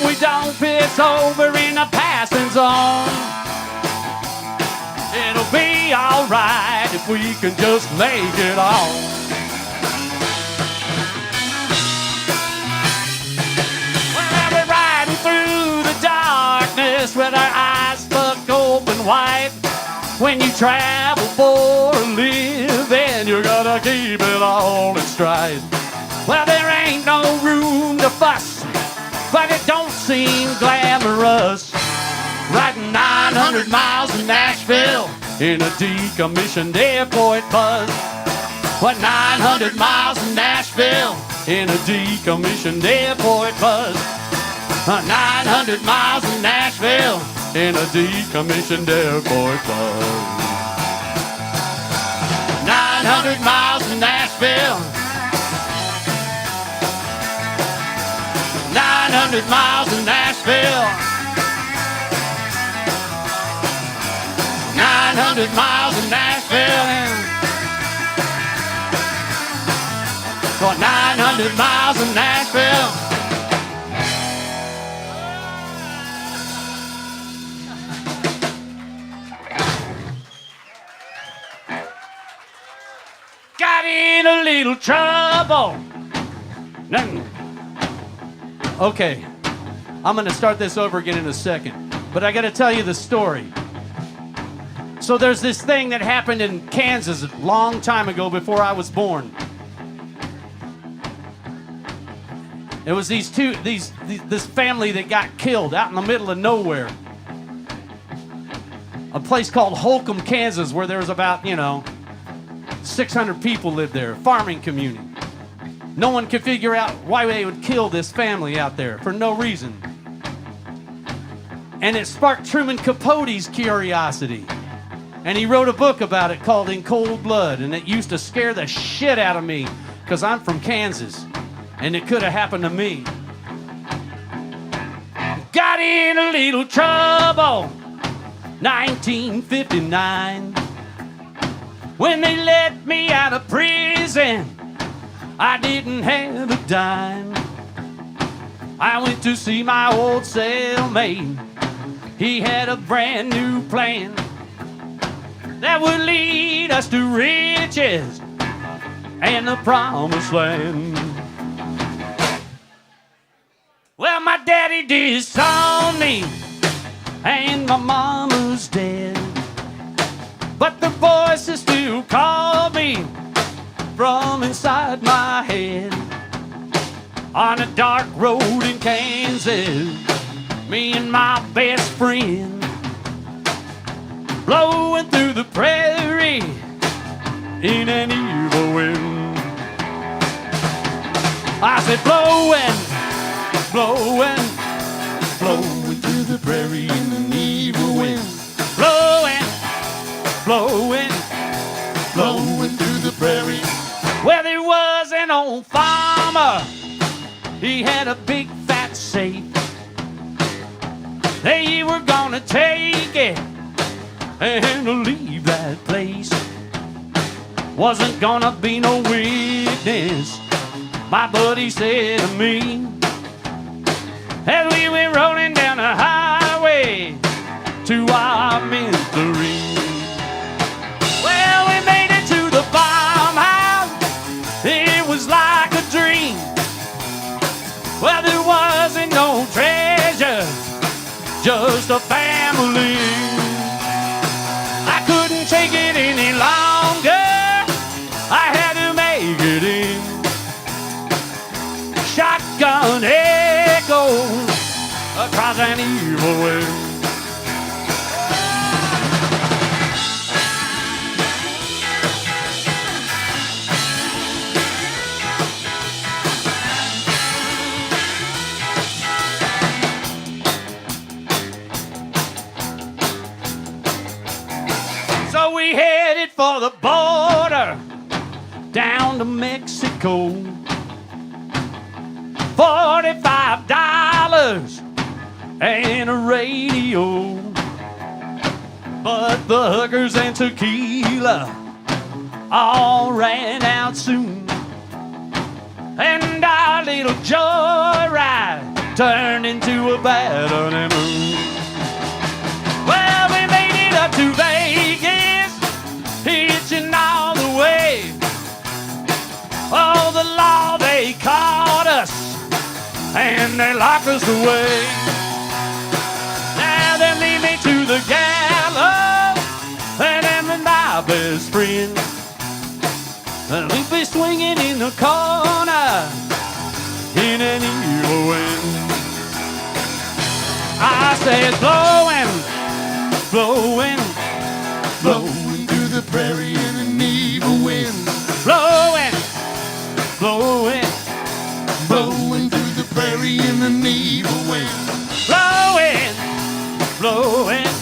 We don't piss over in a passing zone. It'll be alright if we can just make it on. Well, we're riding through the darkness with our eyes fucked open wide. When you travel for a living, you're gonna keep it all in stride. Well, there ain't no room to fuss, but it don't seem glamorous. Riding 900 miles to Nashville in a decommissioned airport bus. What, 900 miles to Nashville in a decommissioned airport bus. 900 miles to Nashville in a decommissioned airport bus. 900 miles to Nashville. 900 miles to Nashville. 900 miles to Nashville. For 900 miles to Nashville. Got in a little trouble. Okay, I'm going to start this over again in a second, but I got to tell you the story. So there's this thing that happened in Kansas a long time ago before I was born. It was this family that got killed out in the middle of nowhere. A place called Holcomb, Kansas, where there was about, 600 people lived there, a farming community. No one could figure out why they would kill this family out there for no reason. And it sparked Truman Capote's curiosity. And he wrote a book about it called In Cold Blood. And it used to scare the shit out of me because I'm from Kansas. And it could have happened to me. Got in a little trouble, 1959. When they let me out of prison, I didn't have a dime. I went to see my old cellmate. He had a brand new plan that would lead us to riches and the promised land. Well, my daddy disowned me and my mama's dead. but the voices still call me from inside my head. On a dark road in Kansas, me and my best friend, blowing through the prairie in an evil wind. I said blowing, blowing, blowing through the prairie in an evil wind. Blowing, blowing, blowing through the prairie. Well, there was an old farmer. He had a big fat safe. They were gonna take it and leave that place. Wasn't gonna be no witness, my buddy said to me, as we went rolling down the highway to our mystery. Well, we made it to the farmhouse. It was like a dream. Well, there wasn't no treasure, just a family. I couldn't take it any longer. I had to make it in. Shotgun echoes across an evil wind. So we headed for the border down to Mexico. $45 and a radio. But the hookers and tequila all ran out soon. And our little joyride turned into a bad honeymoon. Well, we made it up to Vegas, hitching all the way. Oh, the law, they caught us and they locked us away. Now they lead me to the gallows, and I'm with my best friend. And we'll be swinging in the corner in an evil wind. I said blowing, blowing, blowing through the prairie in an evil wind. Blowing, blowing, blowing through the prairie in an evil wind. Blowing, blowing,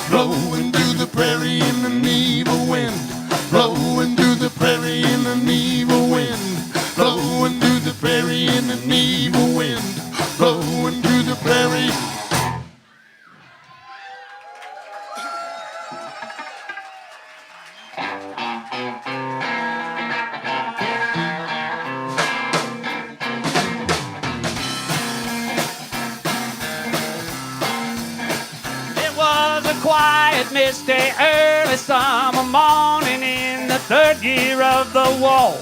blowing through the prairie in an evil wind. Blowing through the prairie in an evil wind. Blowing through the prairie in an evil wind. Blowing through the prairie. Quiet, misty, early summer morning in the third year of the war.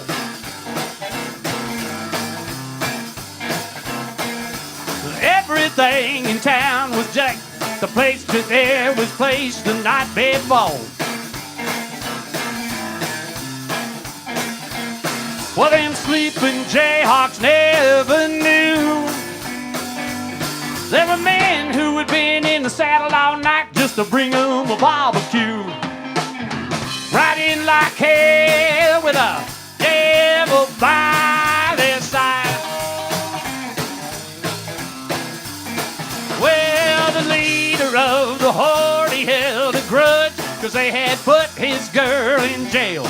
Everything in town was jacked. The place to there was placed the night before. Well, them sleeping Jayhawks never knew there were men who had been in the saddle all night just to bring them a barbecue. Riding like hell with a devil by their side. Well, the leader of the horde, he held a grudge, 'cause they had put his girl in jail.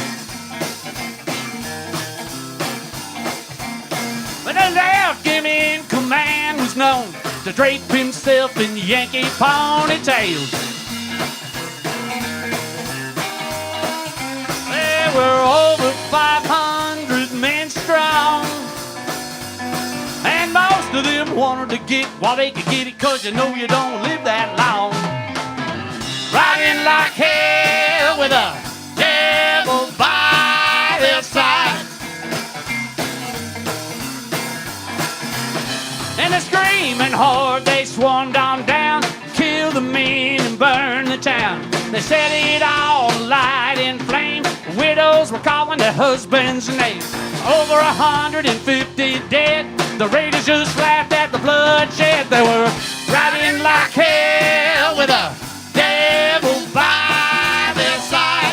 But the left-him in command was known to drape himself in Yankee ponytails. There were over 500 men strong, and most of them wanted to get while they could get it, 'cause you know you don't live that long. Riding like hell with a devil by their side. And the screaming horde, they swarmed on down, killed the men and burned the town. They set it all alight in flame. Widows were calling their husband's name. Over 150 dead. The raiders just laughed at the bloodshed. They were riding like hell with a devil by their side.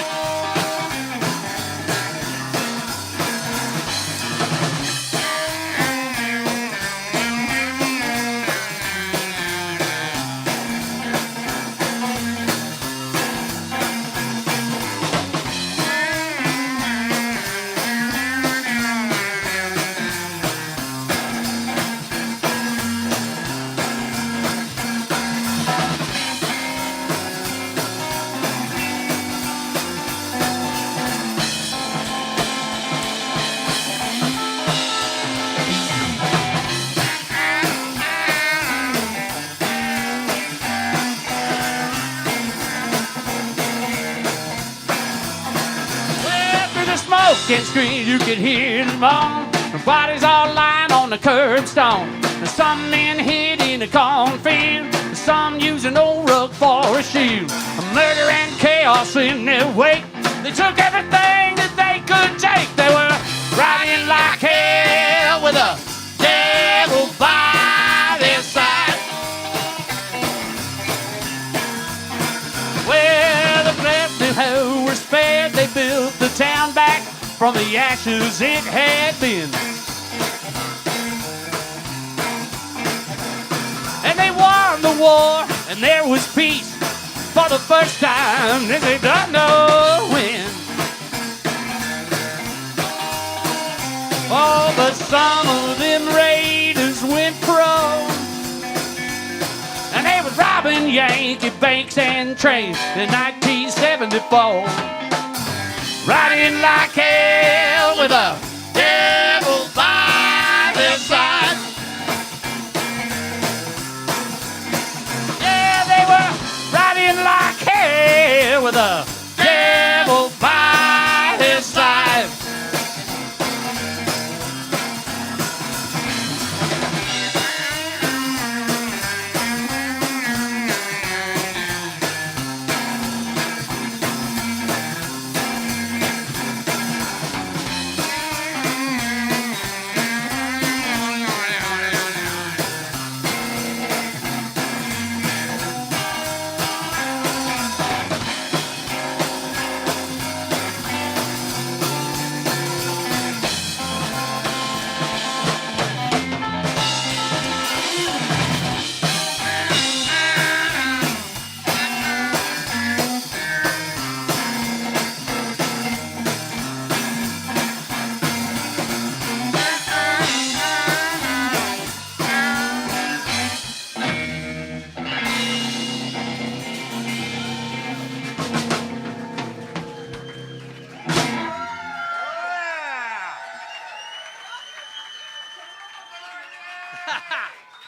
And scream, you could hear them all. The bodies all lying on the curbstone. Some men hid in a cornfield. Some used an old rug for a shield. Murder and chaos in their wake. They took everything that they could take. They were riding like hell with a devil by their side. Well, the blessed who were spared, they built the town back from the ashes it had been. And they won the war, and there was peace for the first time since they don't know when. Oh, but some of them raiders went pro, and they was robbing Yankee banks and trains in 1974. Riding like hell with a devil by their side. Yeah, they were riding like hell with a devil by their side.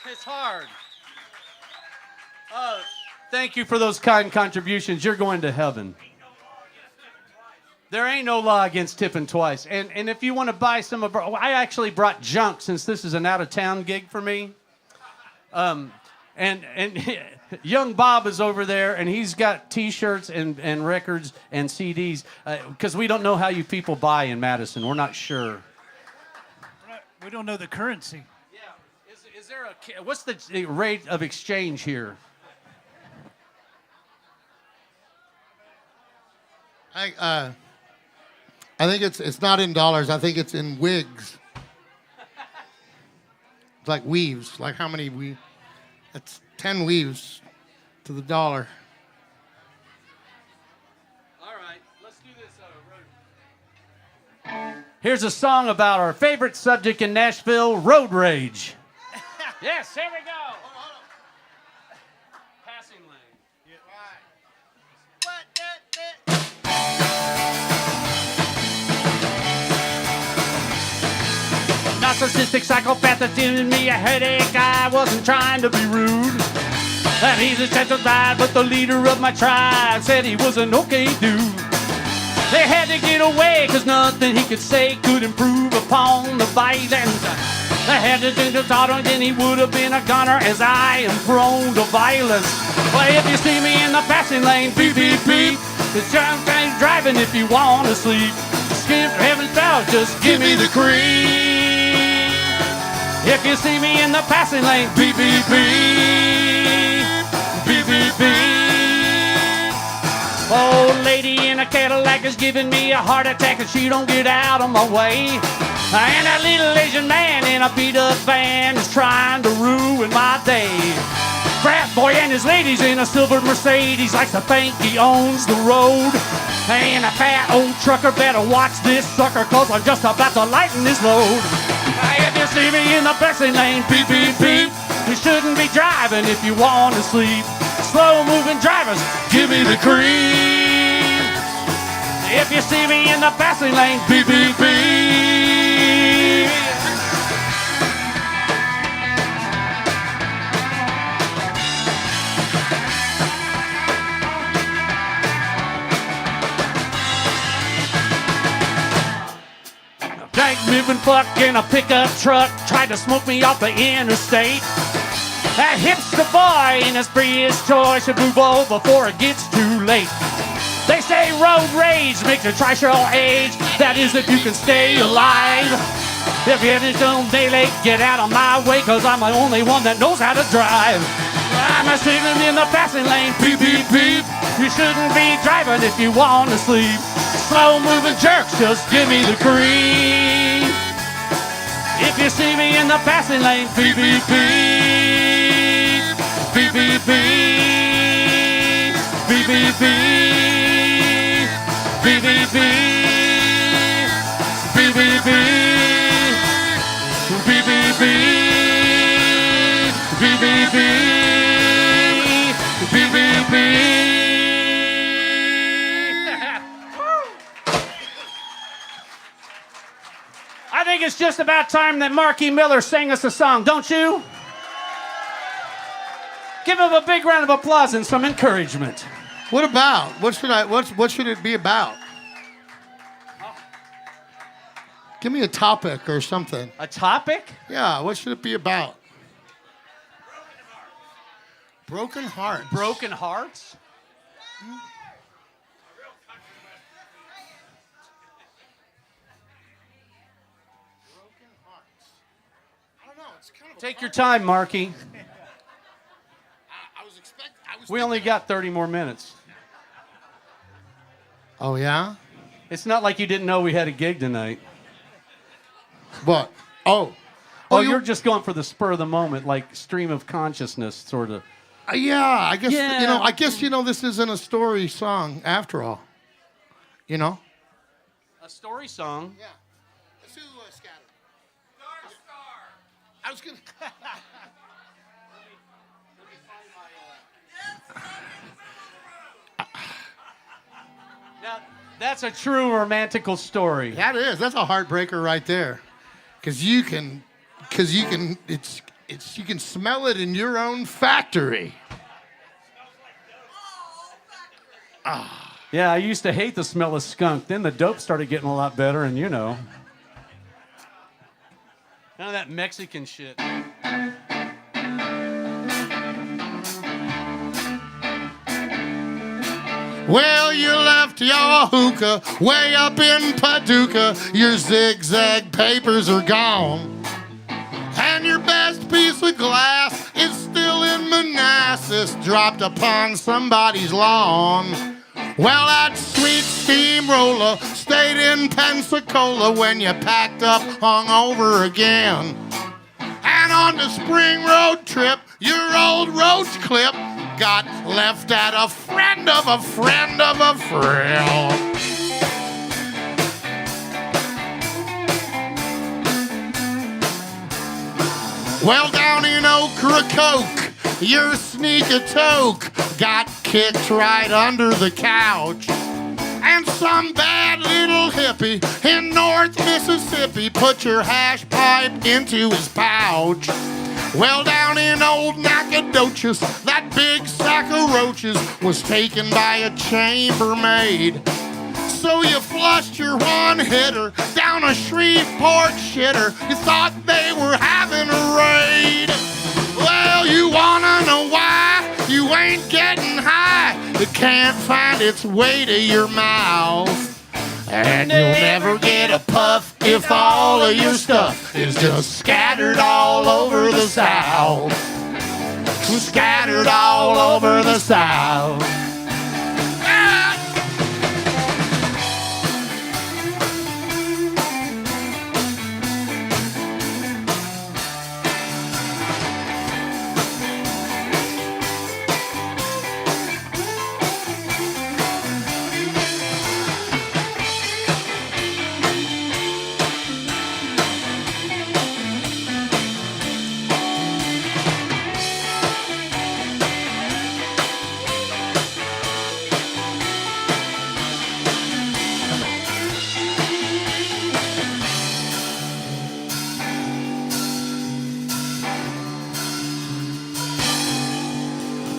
It's hard. Thank you for those kind contributions. You're going to heaven. There ain't no law against tipping twice. And if you want to buy some of our... I actually brought junk since this is an out-of-town gig for me. And young Bob is over there, and he's got T-shirts and records and CDs because we don't know how you people buy in Madison. We're not sure. We don't know the currency. Is there a... What's the rate of exchange here? I think it's not in dollars. I think it's in wigs. It's like weaves. Like how many weaves? It's 10 weaves to the dollar. All right, let's do this. Here's a song about our favorite subject in Nashville, road rage. Yes, here we go. Passing lane. Yeah. Right. Narcissistic psychopath that's giving me a headache. I wasn't trying to be rude. And he's a gentle guy, but the leader of my tribe said he was an okay dude. They had to get away, cause nothing he could say could improve upon the violence. I had to do the thought, then he would have been a goner, as I am prone to violence. Well, if you see me in the passing lane, beep, beep, beep. It's time driving if you want to sleep. Skip heaven's bells, just give me the cream. If you see me in the passing lane, beep, beep, beep. Beep, beep, beep. Old lady in a Cadillac is giving me a heart attack and she don't get out of my way. And that little Asian man in a beat-up van is trying to ruin my day. Frat boy and his ladies in a silver Mercedes likes to think he owns the road. And a fat old trucker better watch this sucker, cause I'm just about to lighten his load. If you see me in the passing lane, beep, beep, beep. You shouldn't be driving if you want to sleep. Slow-moving drivers, give me the cream. If you see me in the passing lane, beep, beep, beep. Living fuck in a pickup truck tried to smoke me off the interstate. That hipster boy in his Prius toy should move over before it gets too late. They say road rage makes your tricycle age. That is if you can stay alive. If you don't daylight, get out of my way, cause I'm the only one that knows how to drive. I'm a sitting in the passing lane, beep, beep, beep. You shouldn't be driving if you want to sleep. Slow-moving jerks, just give me the cream. If you see me in the passing lane, beep, beep, beep. Beep, beep, beep. Beep, beep, beep. Beep, beep, beep. Beep, beep, beep. Beep, beep, beep. Beep, beep, beep. Beep, beep, beep. I think it's just about time that Marky Miller sang us a song, don't you? Give him a big round of applause and some encouragement. What about? What should it be about? Give me a topic or something. A topic? Yeah, what should it be about? Broken hearts. Broken hearts? Take your time, Marky. We only got 30 more minutes. Oh, yeah? It's not like you didn't know we had a gig tonight. What? Oh, you're just going for the spur of the moment, like stream of consciousness, sort of. Yeah, I guess, Yeah. I guess, this isn't a story song after all. You know? A story song? Yeah. Let's do Scattered. I was going to... Now, that's a true romantical story. That is. That's a heartbreaker right there. Because you can smell it in your own factory. Yeah, I used to hate the smell of skunk. Then the dope started getting a lot better, and none of that Mexican shit. Well, you left your hookah way up in Paducah. Your zigzag papers are gone. And your best piece of glass is still in Manassas, dropped upon somebody's lawn. Well, that sweet steamroller stayed in Pensacola when you packed up hungover again. And on the spring road trip, your old roach clip got left at a friend of a friend of a friend. Well, down in Ocracoke, your sneak-a-toke got kicked right under the couch. And some bad little hippie in North Mississippi put your hash pipe into his pouch. Well, down in old Nacogdoches, that big sack of roaches was taken by a chambermaid. So you flushed your one hitter down a Shreveport shitter. You thought they were having a raid. Well, you wanna know why you ain't getting high? It can't find its way to your mouth. And you'll never get a puff if all of your stuff is just scattered all over the South. Scattered all over the South. Ah!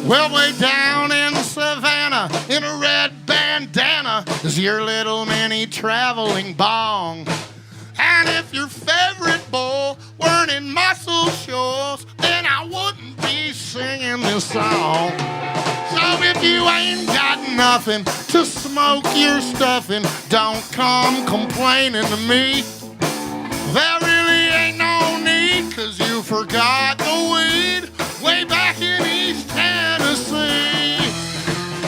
Well, way down in Savannah, in a red bandana, is your little mini traveling bong. And if your favorite bowl weren't in Muscle Shoals, then I wouldn't be singing this song. So if you ain't got nothing to smoke your stuffing, don't come complaining to me. There really ain't no need, 'cause you forgot the weed way back in East Tennessee.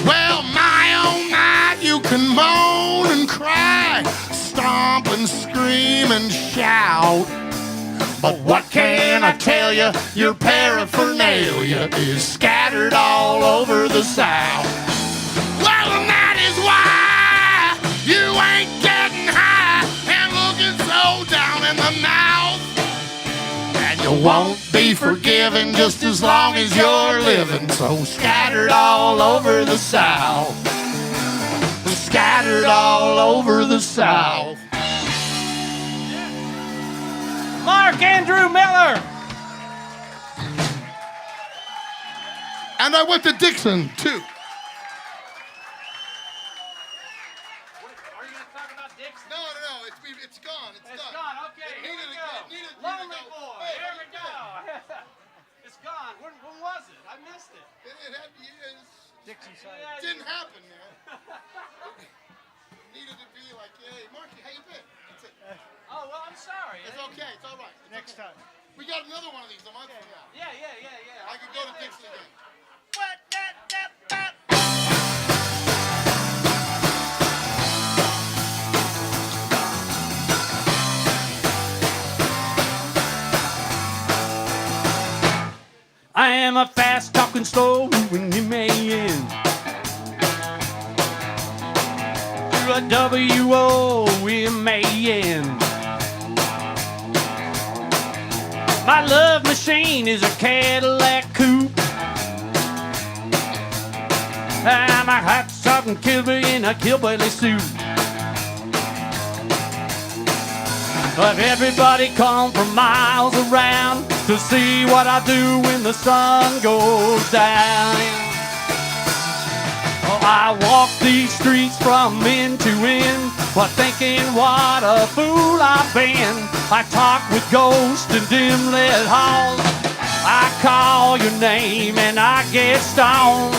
Well, my oh my, you can moan and cry, stomp and scream and shout. But what can I tell you? Your paraphernalia is scattered all over the South. Well, and that is why you ain't getting high and looking so down in the mouth. And you won't be forgiven just as long as you're living. So scattered all over the South. Scattered all over the South. Mark Andrew Miller. And I went to Dixon, too. Are you going to talk about Dixon? No, it's gone. It's gone. Okay, here we go. Lonely Boy. Here we go. It's gone. When was it? I missed it. It had years. Dixie side. It didn't happen, man. It needed to be like, hey, Marky, how you been? That's it. Oh, well, I'm sorry. It's okay. It's all right. Next time. We got another one of these a month from now. Yeah. I could go to Dixon again. What? That. I am a fast talking, slow moving man. You're a WOMAN. My love machine is a Cadillac coupe. I'm a hot southern killer in a hillbilly suit. But everybody come from miles around to see what I do when the sun goes down. Oh, I walk these streets from end to end, while thinking what a fool I've been. I talk with ghosts in dim-lit halls. I call your name and I get stoned.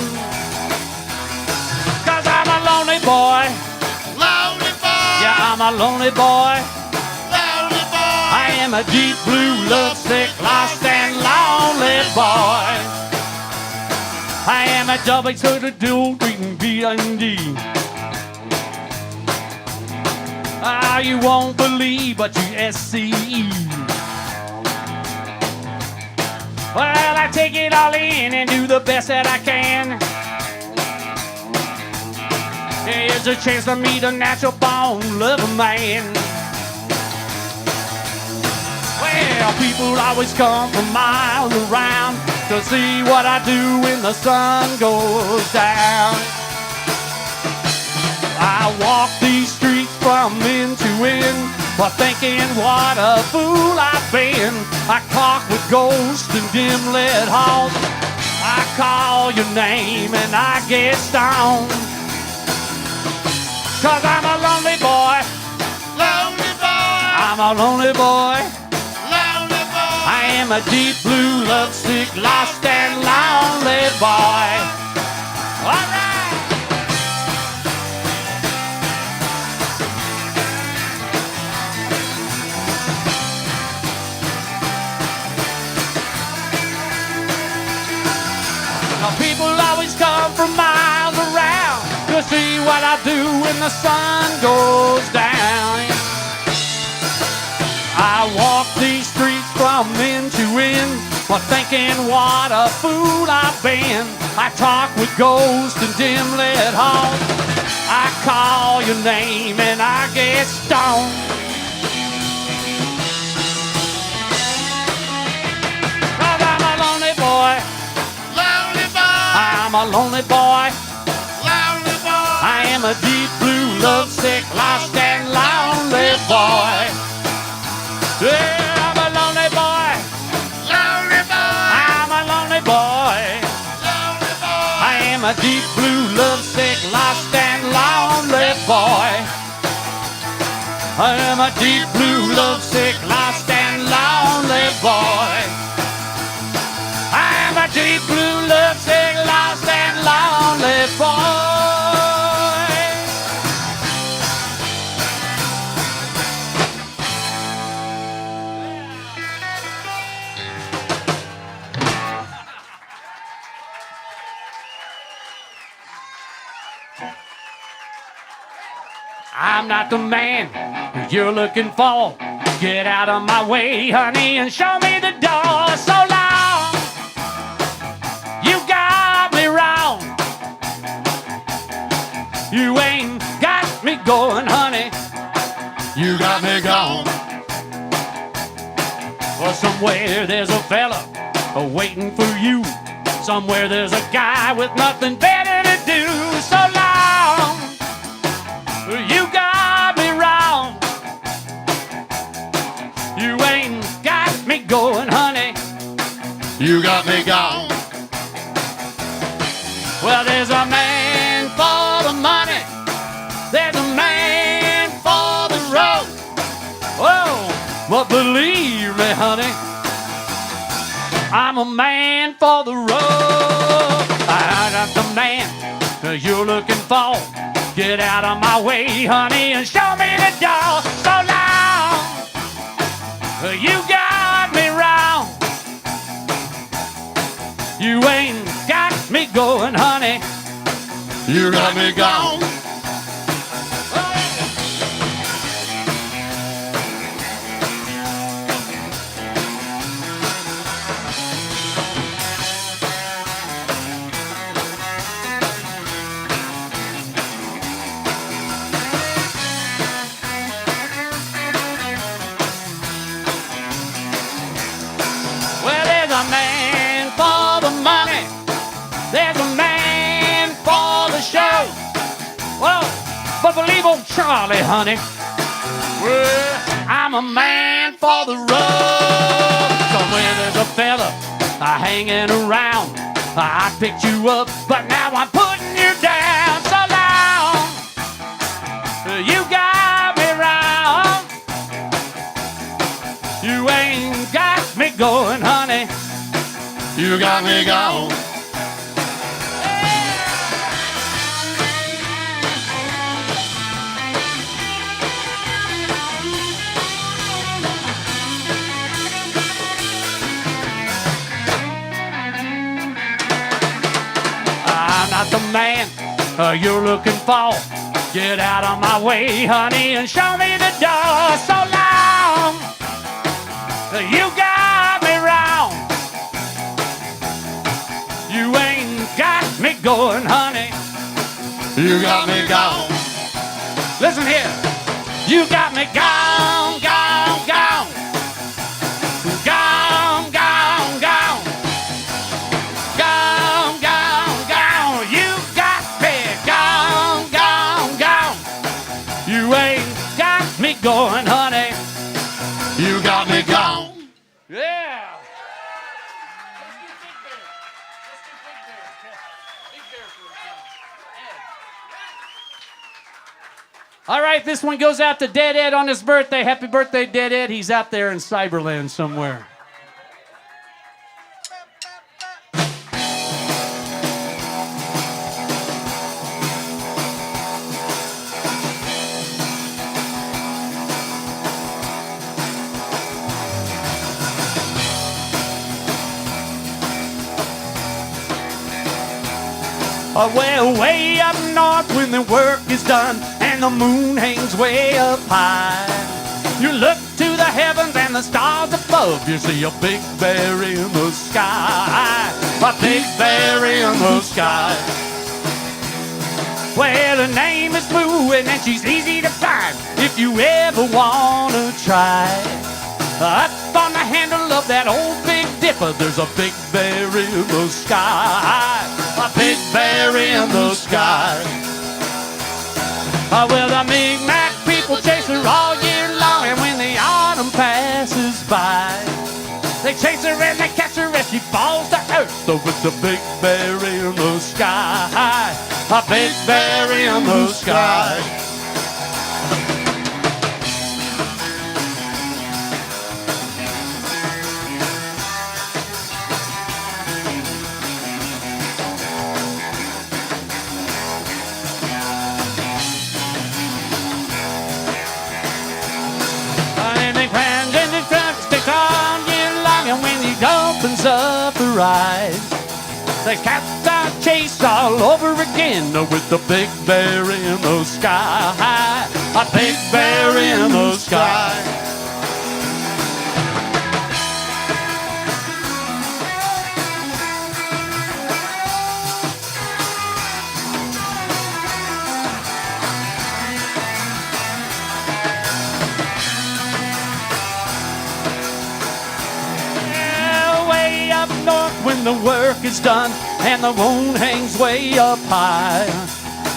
'Cause I'm a lonely boy. Lonely boy. Yeah, I'm a lonely boy. Lonely boy. I am a deep blue, lovesick, lost and lonely boy. I am a double to the dual greeting B&D. Ah, you won't believe, but you SCE. Well, I take it all in and do the best that I can. There's a chance to meet a natural born lover man. Well, people always come from miles around to see what I do when the sun goes down. I walk these streets from end to end, while thinking what a fool I've been. I talk with ghosts in dim-lit halls. I call your name and I get stoned. 'Cause 'cause I'm a lonely boy. Lonely boy. I'm a lonely boy. Lonely boy. I am a deep blue, lovesick, lost and lonely boy. All right. Now people always come from miles around to see what I do when the sun goes down. I walk these streets from end to end, while thinking what a fool I've been. I talk with ghosts and dim-lit halls. I call your name and I get stoned. Cause I'm a lonely boy. Lonely boy. I'm a lonely boy. Lonely boy. I am a deep blue, lovesick, lost and lonely boy. Yeah, I'm a lonely boy. Lonely boy. I'm a lonely boy. Lonely boy. I am a deep blue, lovesick, lost and lonely boy. I am a deep blue, lovesick, lost and lonely boy. I am a deep blue, lovesick, lost and lonely boy. I'm not the man you're looking for. Get out of my way, honey, and show me the door. So long, you got me wrong. You ain't got me going, honey. You got me gone. Well, somewhere there's a fella waiting for you. Somewhere there's a guy with nothing better to do. So long, you got me wrong. You ain't got me going, honey. You got me gone. Well, there's a man for the money. There's a man for the road. Whoa, but believe me, honey, I'm a man for the road. I'm not the man you're looking for. Get out of my way, honey, and show me the door. So long, you got me wrong. You ain't got me going, honey. You got me gone. Well, there's a man for the money. There's a man for the show. Well, but believe old Charlie, honey. Well, I'm a man for the road. Somewhere there's a fella hanging around. I picked you up, but now I'm putting you down. So long, you got me wrong. You ain't got me going, honey. You got me gone. I'm not the man you're looking for. Get out of my way, honey, and show me the door. So long, you got me wrong. You ain't got me going, honey. You got me gone. Listen here. You got me gone, gone, gone. Gone, gone, gone. Gone, gone, gone. You got me gone, gone, gone. You ain't got me going, honey. You got me gone. Yeah. All right, this one goes out to Dead Ed on his birthday. Happy birthday, Dead Ed. He's out there in Cyberland somewhere. Well, way up north when the work is done and the moon hangs way up high, you look to the heavens and the stars above, you see a big bear in the sky, a big bear in the sky. Well, her name is Boo and she's easy to find if you ever want to try. Up on the handle of that old Big Dipper, there's a big bear in the sky, a big bear in the sky. Well, the Mi'kmaq people chase her all year long, and when the autumn passes by, they chase her and they catch her as she falls to earth. So it's a big bear in the sky, a big bear in the sky. Opens up her eyes, the cats are chased all over again with the big bear in the sky, a big bear in the sky. North when the work is done and the moon hangs way up high,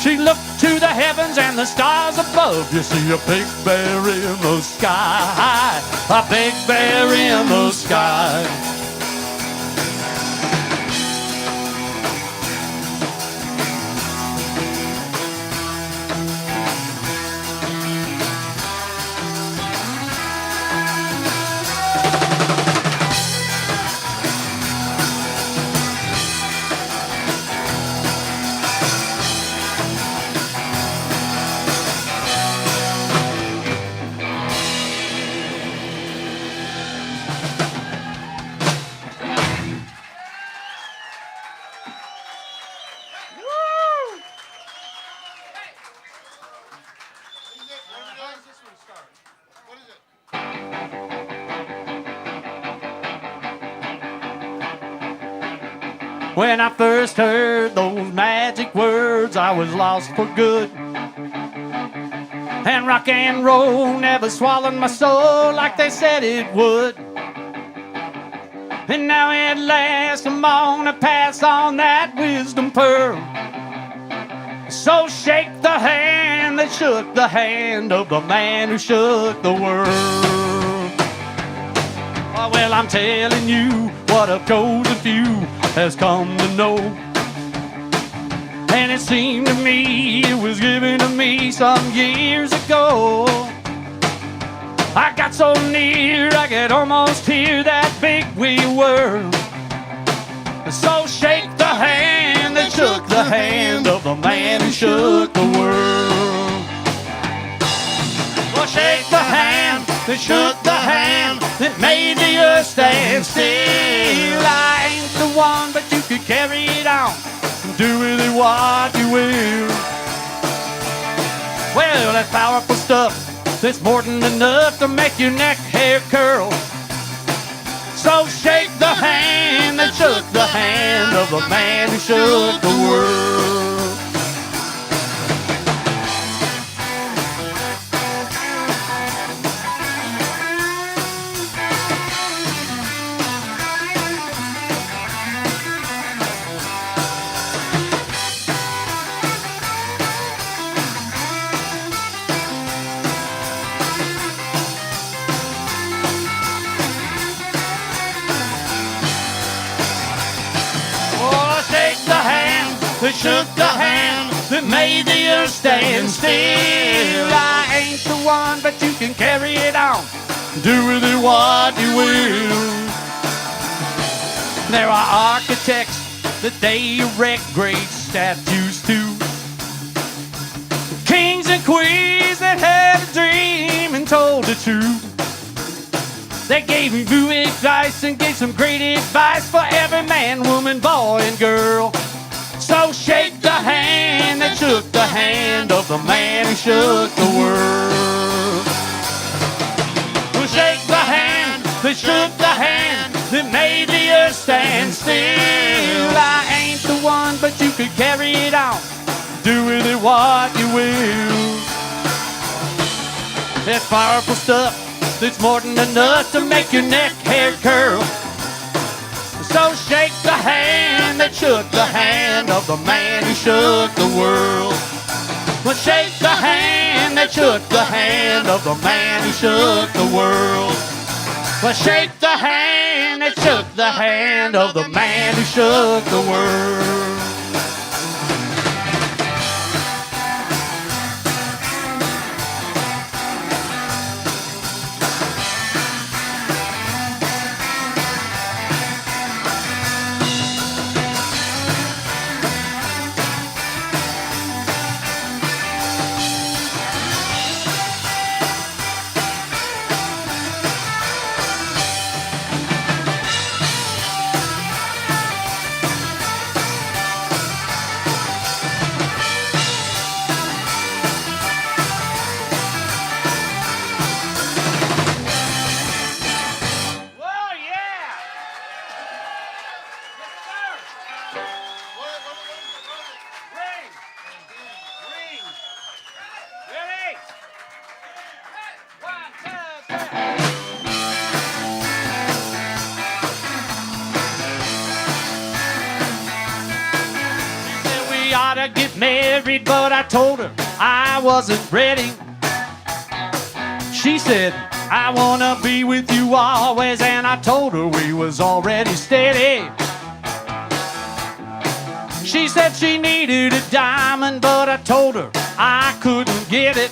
she looked to the heavens and the stars above, you see a big bear in the sky, a big bear in the sky. When I first heard those magic words, I was lost for good. And rock and roll never swallowed my soul like they said it would. And now at last I'm gonna pass on that wisdom pearl. So shake the hand that shook the hand of the man who shook the world. Oh, well, I'm telling you what a chosen few has come to know. And it seemed to me it was given to me some years ago. I got so near I could almost hear that big wee word. So shake the hand that shook the hand of the man who shook the world. Well, shake the hand that shook the hand that made the earth stand still. I ain't the one, but you could carry it on and do with it what you will. Well, that's powerful stuff. That's more than enough to make your neck hair curl. So shake the hand that shook the hand of the man who shook the world. That shook the hand that made the earth stand still. I ain't the one, but you can carry it on. Do with it what you will. There are architects that they erect great statues to. Kings and queens that had a dream and told the truth. They gave me new advice and gave some great advice for every man, woman, boy, and girl. So shake the hand that shook the hand of the man who shook the world. Well, shake the hand that shook the hand that made the earth stand still. I ain't the one, but you could carry it on. Do with it what you will. That powerful stuff that's more than enough to make your neck hair curl. So shake the hand that shook the hand of the man who shook the world. Well, shake the hand that shook the hand of the man who shook the world. Well, shake the hand that shook the hand of the man who shook the world. To get married, but I told her I wasn't ready. She said, I wanna be with you always, and I told her we was already steady. She said she needed a diamond, but I told her I couldn't get it.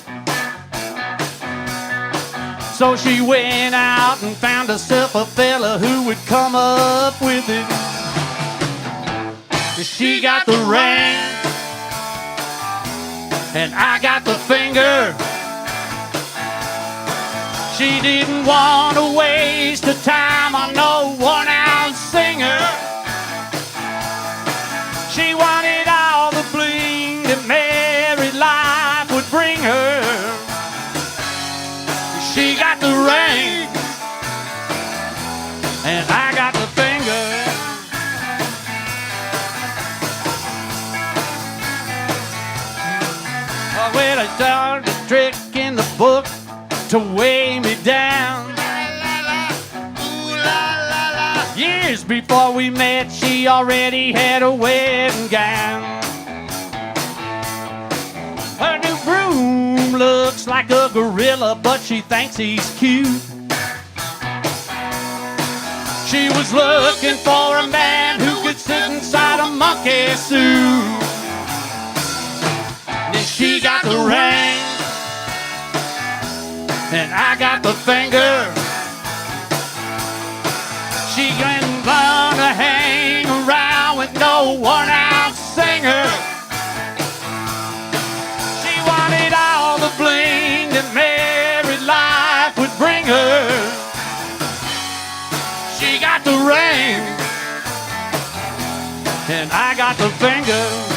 So she went out and found herself a fella who would come up with it. She got the ring, and I got the finger. She didn't want to waste the time on no one-ounce singer. She wanted all the bling that married life would bring her. She got the ring, and I got the finger. Well, I started a trick in the book to weigh me down. Years before we met, she already had a wedding gown. Her new groom looks like a gorilla, but she thinks he's cute. She was looking for a man who could sit inside a monkey suit. She got the ring, and I got the finger. She didn't want to hang around with no one-ounce singer. She wanted all the bling that married life would bring her. She got the ring, and I got the finger.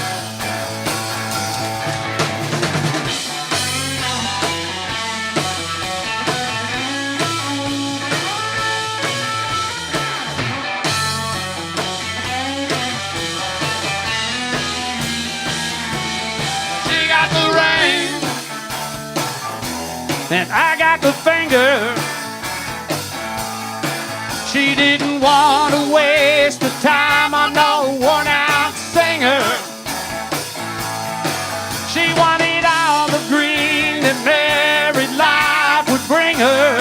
And I got the finger. She didn't want to waste the time on no one-ounce singer. She wanted all the green that married life would bring her.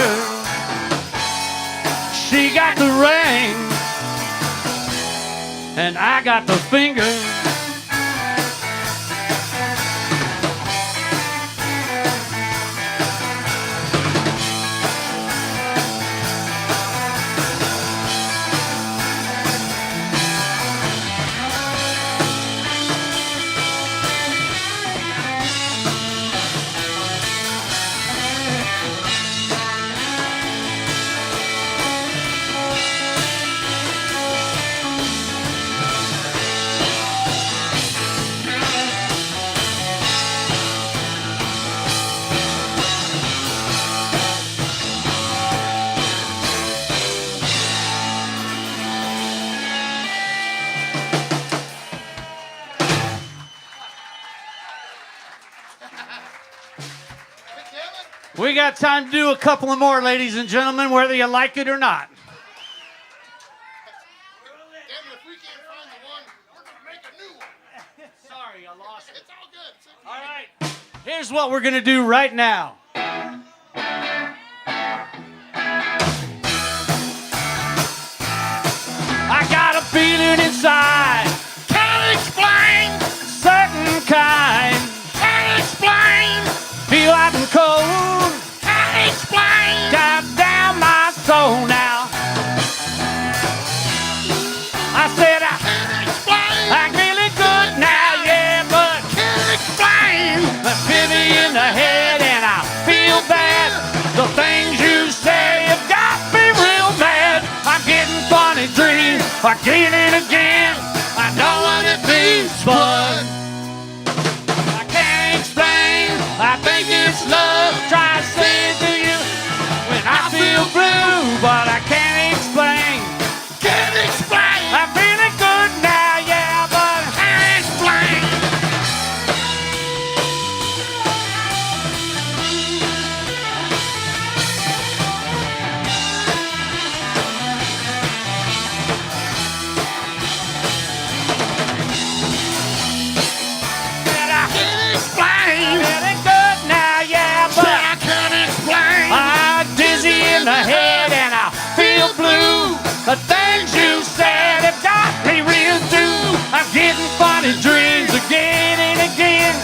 She got the ring, and I got the finger. We got time to do a couple of more, ladies and gentlemen, whether you like it or not. Damn it, if we can't find the one, we're going to make a new one. Sorry, I lost it. It's all good. All right. Here's what we're going to do right now. I got a feeling inside. Can't explain. Certain kind. Can't explain. Feel hot and cold. Can't explain. Dive down my soul now. I said Can't explain. I'm feeling good now, yeah, but Can't explain. I feel me in the head and I feel bad. The things you say have got me real mad. I'm getting funny dreams again and again. I know what it means, but I can't explain. I think it's love. Try to say it to you when I feel blue, but I can't explain. Can't explain. I'm feeling good now, yeah, but Can't explain. Can't explain. feeling good now, yeah, but I can't explain. I'm dizzy in the head and I feel blue. The things you said have got me real too. I'm getting funny dreams again and again.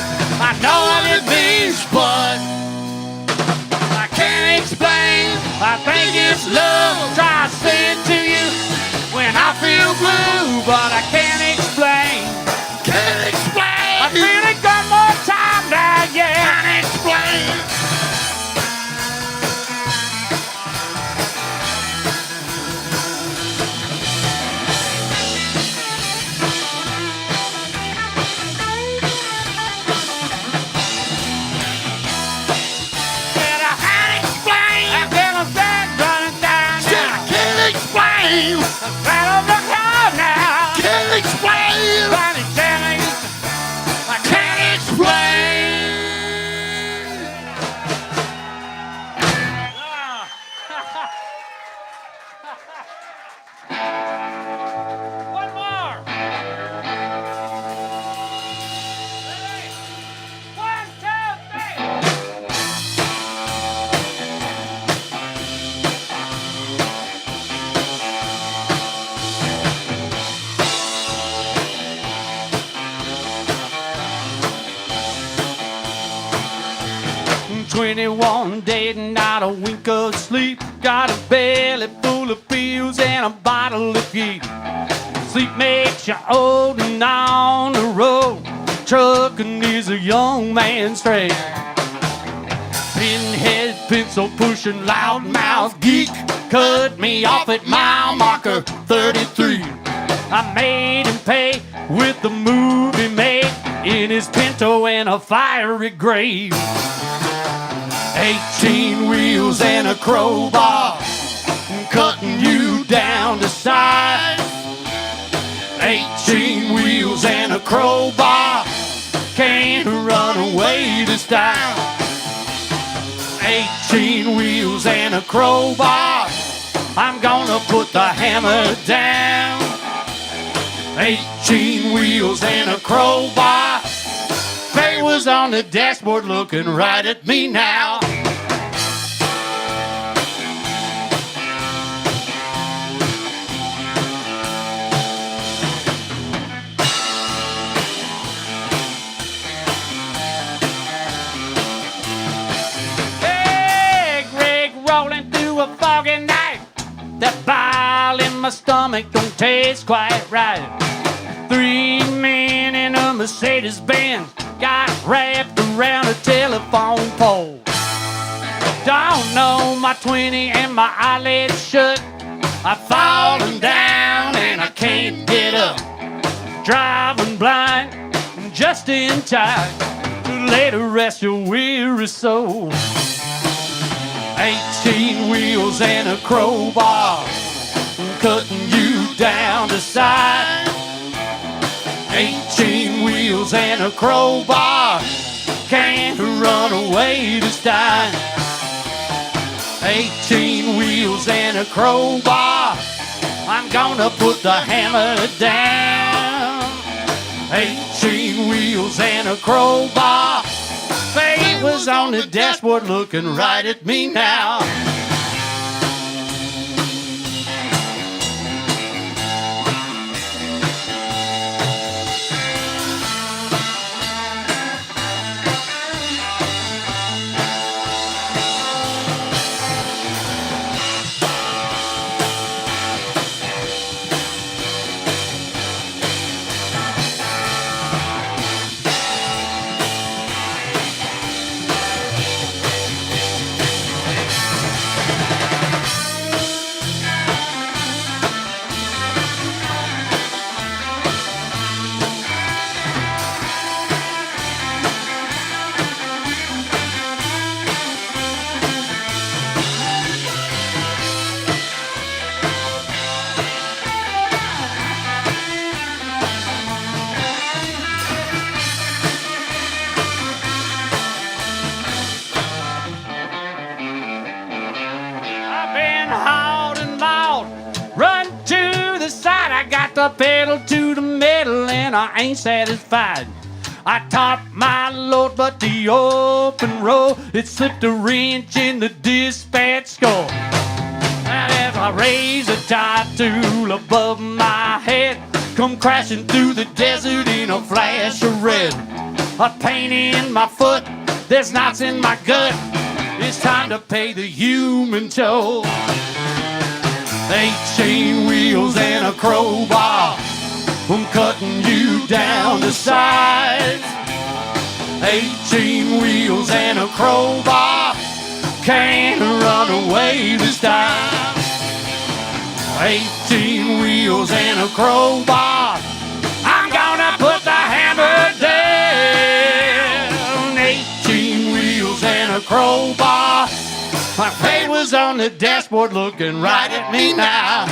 I know what it means, but I can't explain. I think it's love. Try to say it to you when I feel blue, but I can't explain. Can't explain. I'm feeling good more time now, yeah. Can't explain. Said I Can't explain. feel a bed running down Said now. I can't explain. Right on the car now. Can't explain. Funny telling I can't explain. One more. Ready? 1, 2, 3. I'm 21 days, not a wink of sleep. Got a belly full of pills and a bottle of heat. Sleep makes you old and on the road. Trucking is a young man's trade. Pinhead pencil pushing loudmouth geek cut me off at mile marker 33. I made him pay with the movie made in his Pinto and a fiery grave. 18 wheels and a crowbar cutting you down to size. 18 wheels and a crowbar can't run away this time. 18 wheels and a crowbar, I'm gonna put the hammer down. 18 wheels and a crowbar, Faye was on the dashboard looking right at me now. Hey, Greg, rolling through a foggy night. That bile in my stomach don't taste quite right. 3 men in a Mercedes-Benz got wrapped around a telephone pole. Don't know my 20 and my eyelids shut. I've fallen down and I can't get up. Driving blind just in time to lay to rest your weary soul. 18 wheels and a crowbar cutting you down to size. 18 wheels and a crowbar can't run away this time. 18 wheels and a crowbar. I'm gonna put the hammer down. 18 wheels and a crowbar. Fate was on the dashboard looking right at me now. The pedal to the metal and I ain't satisfied. I topped my load, but the open road, it slipped a wrench in the dispatch score. And as I raised a tie tool above my head, come crashing through the desert in a flash of red. A pain in my foot, there's knots in my gut. It's time to pay the human toll. 18 wheels and a crowbar, I'm cutting you down to size. 18 wheels and a crowbar, can't run away this time. 18 wheels and a crowbar, I'm gonna put the hammer down. 18 wheels and a crowbar, my fate was on the dashboard looking right at me now.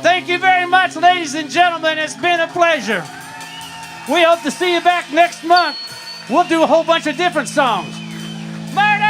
Thank you very much, ladies and gentlemen. It's been a pleasure. We hope to see you back next month. We'll do a whole bunch of different songs. Murder!